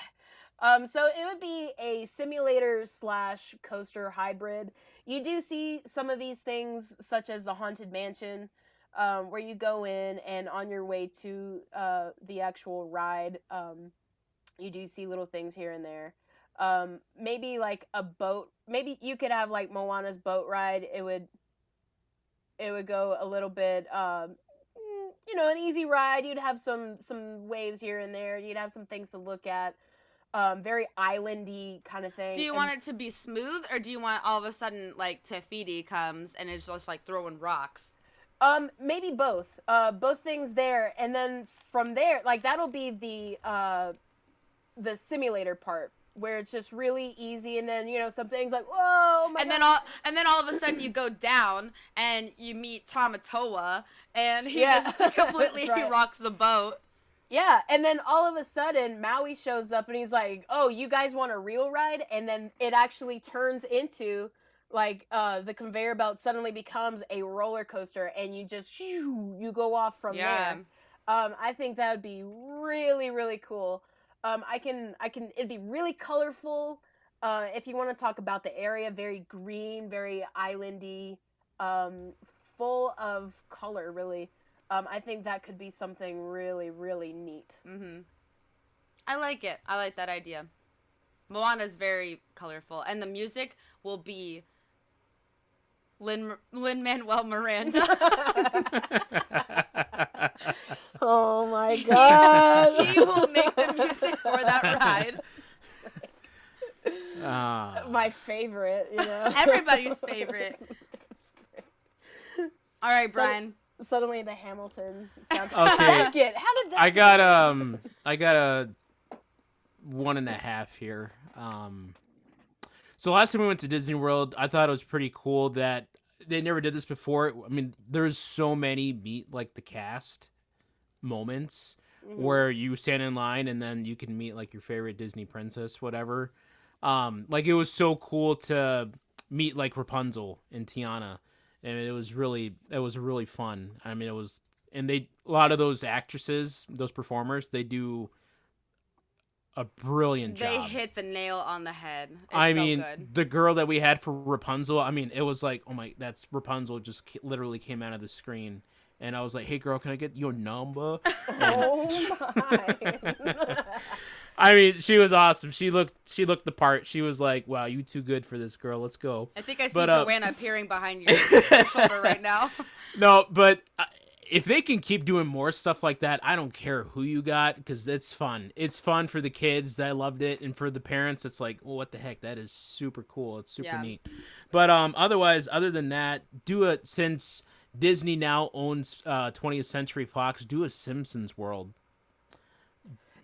So it would be a simulator / coaster hybrid. You do see some of these things, such as the Haunted Mansion, where you go in and on your way to the actual ride, you do see little things here and there. Maybe like a boat. Maybe you could have like Moana's boat ride. It would go a little bit, an easy ride. You'd have some waves here and there. You'd have some things to look at. Very islandy kind of thing. Do you want it to be smooth, or do you want all of a sudden like Te Fiti comes and is just like throwing rocks? Maybe both. Both things there, and then from there, like that'll be the simulator part where it's just really easy, and then some things like whoa, my God. And then all of a sudden you go down and you meet Tamatoa, and he just completely rocks the boat. Yeah, and then all of a sudden, Maui shows up, and he's like, oh, you guys want a real ride? And then it actually turns into, like, the conveyor belt suddenly becomes a roller coaster, and you just, you go off from there. I think that would be really, really cool. It'd be really colorful. If you want to talk about the area, very green, very islandy, full of color, really. I think that could be something really, really neat. Mm-hmm. I like it. I like that idea. Moana's very colorful, and the music will be Lin-Manuel Miranda. Oh my god. He will make the music for that ride. My favorite, you know. Everybody's favorite. All right, Brian. Suddenly the Hamilton soundtrack. Okay. How did that? I got a 1.5 here. So last time we went to Disney World, I thought it was pretty cool that they never did this before. I mean, there's so many meet like the cast moments where you stand in line and then you can meet like your favorite Disney princess, whatever. Like it was so cool to meet like Rapunzel and Tiana, and it was really fun. I mean, a lot of those actresses, those performers, they do a brilliant job. They hit the nail on the head. I so mean, good. the girl that we had for Rapunzel, I mean, it was like, oh my, that's Rapunzel just literally came out of the screen. And I was like, hey girl, can I get your number? Oh my. I mean, she was awesome. She looked the part. She was like, wow, you too good for this, girl. Let's go. I think I see Joanna appearing behind your shoulder right now. No, but if they can keep doing more stuff like that, I don't care who you got, because it's fun. It's fun for the kids. I loved it. And for the parents, it's like, well, what the heck? That is super cool. It's super neat. But otherwise, other than that, since Disney now owns 20th Century Fox, do a Simpsons World.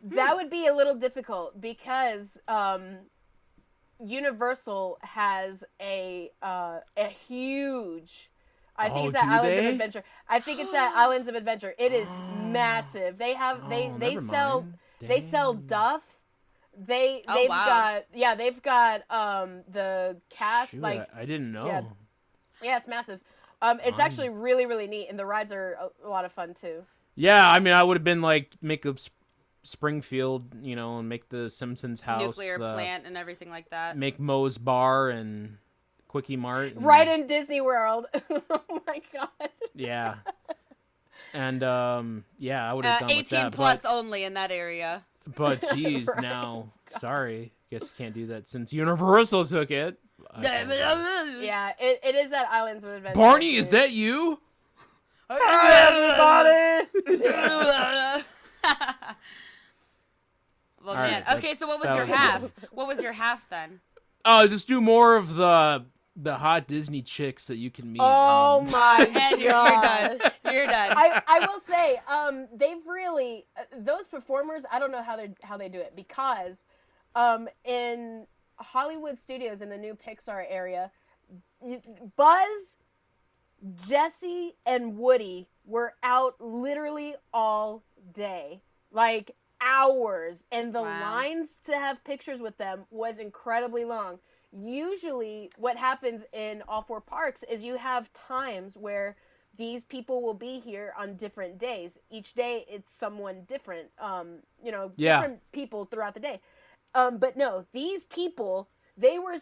That would be a little difficult because Universal has a huge... I think it's at Islands of Adventure. I think it's at Islands of Adventure. It is massive. They have they sell Duff. They've got the cast. Shoot, like I didn't know. Yeah, it's massive. It's actually really, really neat, and the rides are a lot of fun too. Yeah, I mean, I would have been like make a Springfield, you know, and make the Simpsons house, nuclear plant, and everything like that. Make Moe's Bar and Quickie Mart. Right in Disney World. Oh my god. Yeah. And I would have done 18 with that. plus only in that area. But geez, Right. now sorry, guess you can't do that since Universal took it. Yeah, it is at Islands of Adventure. Barney, is that you? Hi, everybody. Well, All man. right, Okay, so what was your half? What was your half then? Oh, just do more of the hot Disney chicks that you can meet. Oh my And you're god. done. You're done. I will say, they've really those performers. I don't know how they do it because, in Hollywood Studios in the new Pixar area, Buzz, Jesse, and Woody were out literally all day, like hours, and the lines to have pictures with them was incredibly long. Usually what happens in all four parks is you have times where these people will be here on different days. Each day it's someone different, different people throughout the day. But no, these people, they were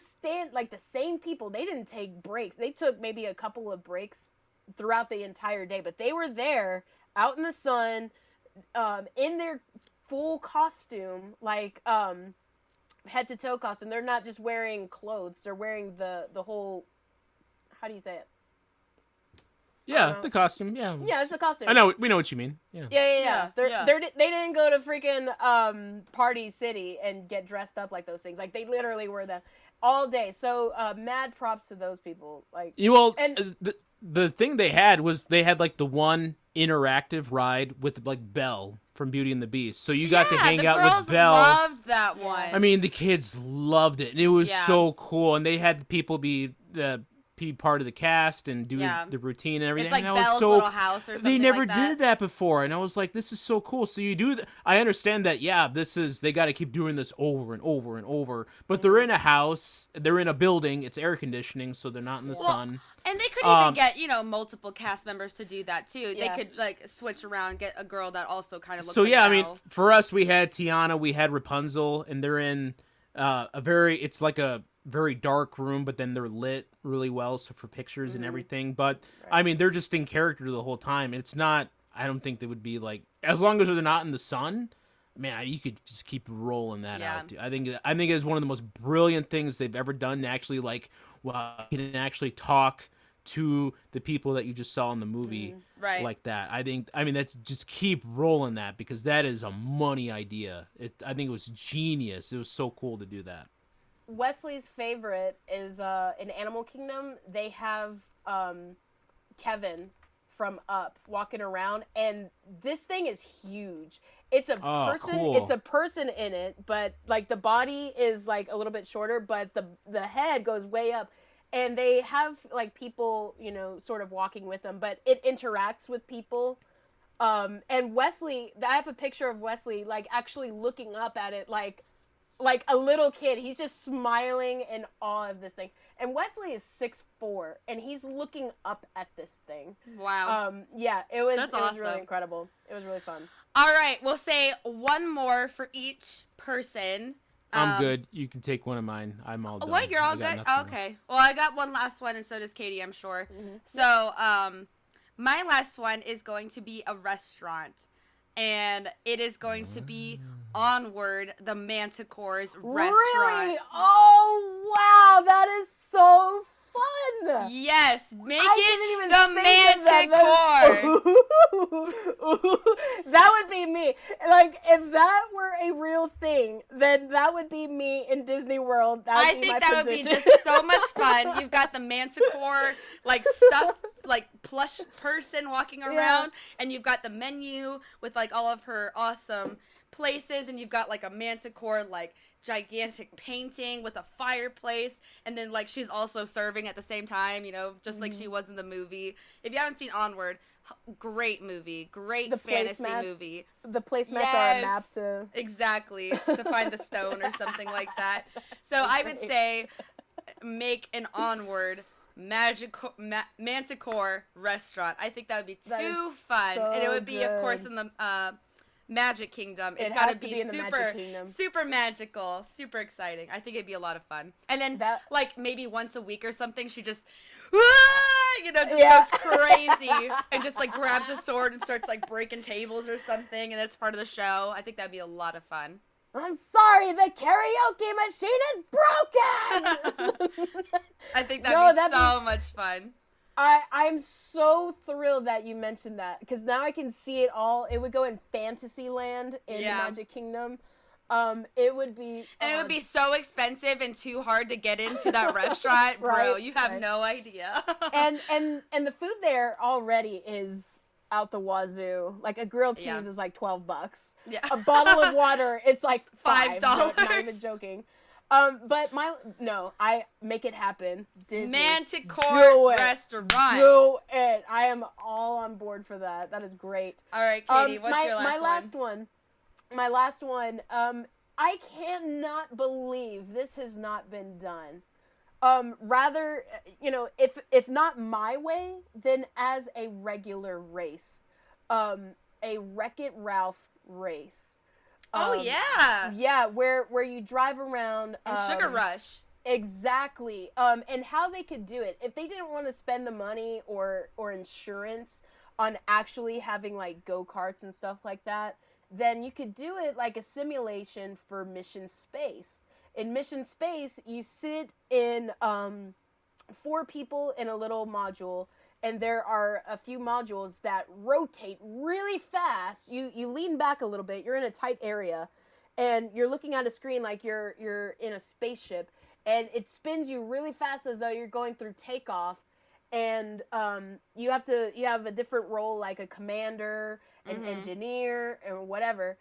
like the same people. They didn't take breaks. They took maybe a couple of breaks throughout the entire day, but they were there out in the sun, in their full costume, like head to toe costume. They're not just wearing clothes. They're wearing the whole, how do you say it? Yeah, the costume. Yeah. Yeah, it's a costume. I know. We know what you mean. Yeah. Yeah. They didn't go to freaking Party City and get dressed up like those things. Like they literally were them all day. So mad props to those people. Like the thing they had was they had like the one interactive ride with like Belle from Beauty and the Beast. So you got to hang out with Belle. Loved that one. I mean, the kids loved it, and it was so cool. And they had people be part of the cast and do the routine and everything. It's like and Belle's Little House or something. They never like that. did that before, and I was like, "This is so cool." So you do. I understand that. Yeah, they got to keep doing this over and over and over. But they're in a house. They're in a building. It's air conditioning, so they're not in the sun. And they could even get multiple cast members to do that too. Yeah. They could like switch around, get a girl that also kind of looks. So like I Belle. mean, for us, we had Tiana, we had Rapunzel, and they're in it's like a very dark room, but then they're lit really well, so for pictures and everything. But I mean, they're just in character the whole time. It's not. I don't think they would be like, as long as they're not in the sun. Man, you could just keep rolling that out, dude. I think it's one of the most brilliant things they've ever done. To actually, like, you can actually talk to the people that you just saw in the movie Right. like that. I mean, that's just keep rolling that, because that is a money idea. I think it was genius. It was so cool to do that. Wesley's favorite is in Animal Kingdom. They have Kevin from Up walking around, and this thing is huge. It's a person. Cool. It's a person in it, but like the body is like a little bit shorter, but the head goes way up. And they have like people, you know, sort of walking with them, but it interacts with people. And Wesley, I have a picture of Wesley like actually looking up at it like a little kid. He's just smiling in awe of this thing. And Wesley is 6'4", and he's looking up at this thing. Wow. Yeah, it was That's it was awesome. really incredible. It was really fun. All right, we'll say one more for each person. I'm good. You can take one of mine. I'm all done. What? You're all good? Oh, okay. Well, I got one last one, and so does Katie, I'm sure. Mm-hmm. So, my last one is going to be a restaurant. And it is going to be Onward, the Manticore's restaurant. Really? Oh, wow. That is so fun. Yes. Make it the Manticore. That would be me. Like, if that were a real thing, then that would be me in Disney World. I think that would be just so much fun. You've got the Manticore, like, stuffed, like, plush person walking around, and you've got the menu with, like, all of her awesome places, and you've got, like, a Manticore, like, gigantic painting with a fireplace, and then, like, she's also serving at the same time, you know, just like she was in the movie. If you haven't seen Onward, great movie, great fantasy movie. The placemats are a map to... Exactly, to find the stone or something like that. So I would say make an Onward Manticore restaurant. I think that would be too fun. So and it would be, good. Of course, in the Magic Kingdom. It's got to be super magical, super exciting. I think it'd be a lot of fun. And then, like, maybe once a week or something, she just... you know, just goes crazy and just, like, grabs a sword and starts, like, breaking tables or something, and that's part of the show. I think that'd be a lot of fun. I'm sorry, the karaoke machine is broken! I think that'd be so much fun. I'm so thrilled that you mentioned that, because now I can see it all. It would go in Fantasyland in the Magic Kingdom. It would be... And it would be so expensive and too hard to get into that restaurant. Bro, you have no idea. and the food there already is out the wazoo. Like, a grilled cheese is like $12. Yeah. A bottle of water is like $5. Not even joking. But I make it happen. Disney. Manticore restaurant. Do it. I am all on board for that. That is great. All right, Katie, what's your My last one. I cannot believe this has not been done. Rather, you know, if not my way, then as a regular race. A Wreck-It Ralph race. Yeah, where you drive around. And Sugar Rush. Exactly. And how they could do it. If they didn't want to spend the money or insurance on actually having, like, go-karts and stuff like that, then you could do it like a simulation for Mission Space. In Mission Space, you sit in 4 people in a little module, and there are a few modules that rotate really fast. You lean back a little bit. You're in a tight area, and you're looking at a screen like you're in a spaceship, and it spins you really fast as though you're going through takeoff. And you have a different role, like a commander, an engineer, or whatever.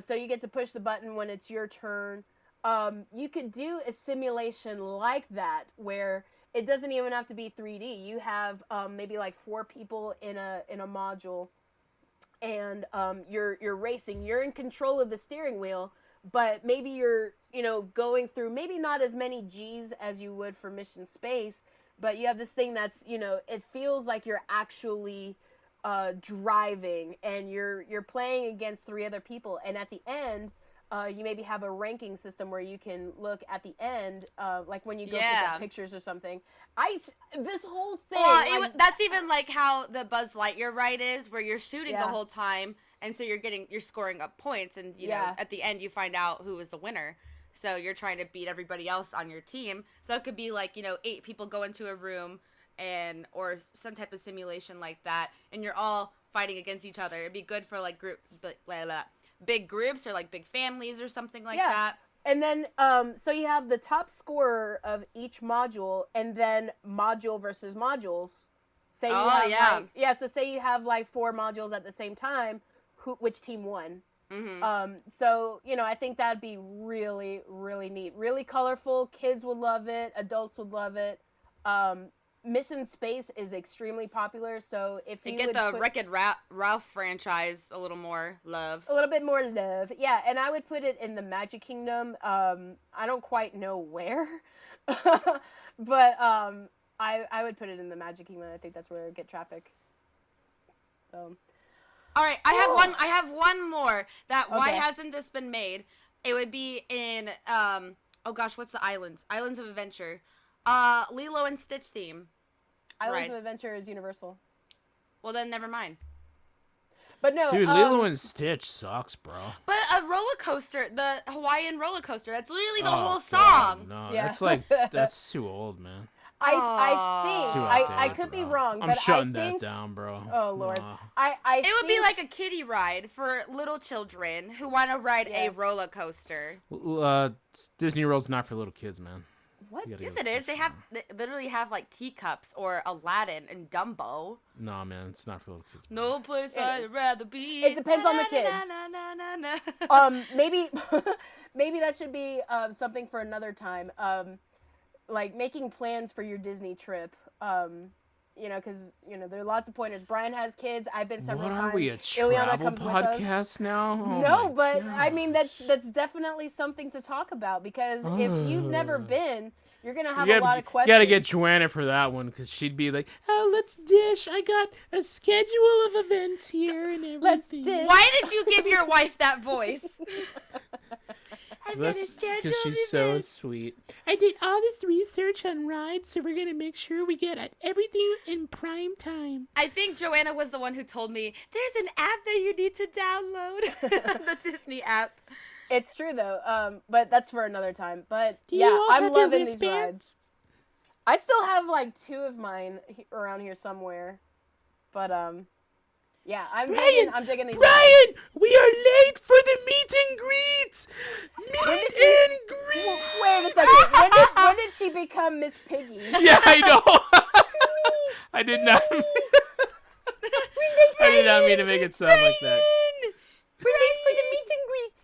So you get to push the button when it's your turn. You could do a simulation like that where it doesn't even have to be 3D. You have maybe like 4 people in a module, and you're racing. You're in control of the steering wheel, but maybe you're going through maybe not as many G's as you would for Mission Space. But you have this thing that's, it feels like you're actually driving, and you're playing against 3 other people. And at the end, you maybe have a ranking system where you can look at the end, like when you go pick up pictures or something. This whole thing. Well, that's even like how the Buzz Lightyear ride is, where you're shooting the whole time, and so you're scoring up points, and know at the end you find out who was the winner. So you're trying to beat everybody else on your team. So it could be like, 8 people go into a room, and or some type of simulation like that, and you're all fighting against each other. It'd be good for like big groups or like big families or something like that. And then, so you have the top scorer of each module, and then module versus modules. Say you have so say you have like 4 modules at the same time, which team won? Mm-hmm. So, you know, I think that'd be really, really neat. Really colorful. Kids would love it. Adults would love it. Mission Space is extremely popular, so if you get the Wreck-It Ralph franchise a little more love. A little bit more love. Yeah, and I would put it in the Magic Kingdom. I don't quite know where, but I would put it in the Magic Kingdom. I think that's where it get traffic. So, all right, I have one more. Why hasn't this been made? It would be in oh gosh, what's the islands? Islands of Adventure. Lilo and Stitch theme. Islands of Adventure is Universal. Well, then never mind. But no, dude, Lilo and Stitch sucks, bro. But a roller coaster, the Hawaiian roller coaster, that's literally the whole song. No, that's too old, man. I could be wrong, but I'm shutting that down, bro. Oh Lord, no. It would be like a kiddie ride for little children who want to ride a roller coaster. Disney World's not for little kids, man. What? Yes, it is. They literally have like teacups or Aladdin and Dumbo. No, man, it's not for little kids. Man. No place I'd rather be. It depends on the kid. Maybe that should be something for another time. Like making plans for your Disney trip. You know, because there are lots of pointers. Brian has kids. I've been several times. What are we, a travel podcast now? Oh no, but gosh. I mean that's definitely something to talk about because if you've never been, you're gonna have a lot of questions. You gotta get Joanna for that one because she'd be like, "Oh, let's dish. I got a schedule of events here and everything." Let's dish. Why did you give your wife that voice? Because she's so sweet. I did all this research on rides, so we're going to make sure we get everything in prime time. I think Joanna was the one who told me, there's an app that you need to download. The Disney app. It's true, though. But that's for another time. But I'm loving these rides. I still have like 2 of mine around here somewhere. But, yeah, I'm digging these. Brian, we are late for the meet and greet. Meet and greet. Wait a second. When did she become Miss Piggy? Yeah, I know. I did not. I did not mean to make it sound like that. We're late for the meet and greet.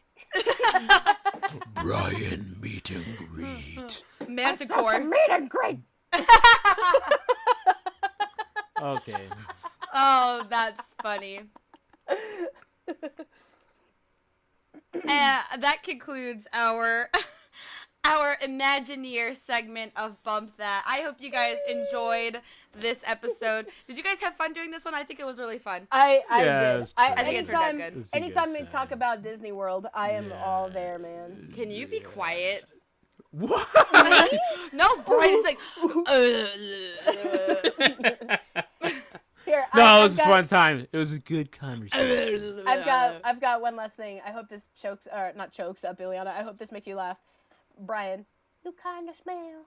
Brian, meet and greet. Manticore. Meet and greet. Okay. Oh, that's funny. That concludes our Imagineer segment of Bump That. I hope you guys enjoyed this episode. Did you guys have fun doing this one? I think it was really fun. I did. I think it turned out good. Anytime we talk about Disney World, I am all there, man. Can you be quiet? What? No, Brian's like. Here, it was a fun time. It was a good conversation. I've got one last thing. I hope this not chokes up, Ileana. I hope this makes you laugh. Brian, you kind of smell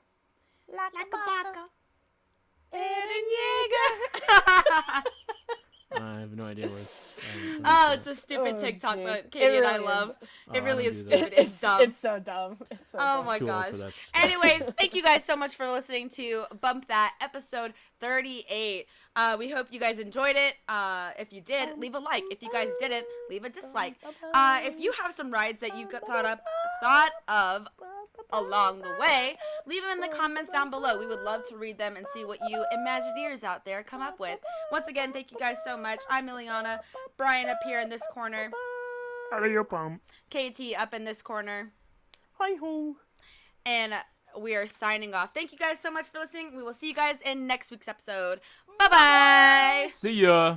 like a baka. I have no idea where it's a stupid TikTok that Katie and I love. It really is stupid. It's dumb. It's so dumb. Oh my gosh. Anyways, thank you guys so much for listening to Bump That, episode 38. We hope you guys enjoyed it. If you did, leave a like. If you guys didn't, leave a dislike. If you have some rides that you thought of along the way, leave them in the comments down below. We would love to read them and see what you Imagineers out there come up with. Once again, thank you guys so much. I'm Ileana. Brian up here in this corner. KT up in this corner. Hi-ho. And we are signing off. Thank you guys so much for listening. We will see you guys in next week's episode. Bye-bye. See ya.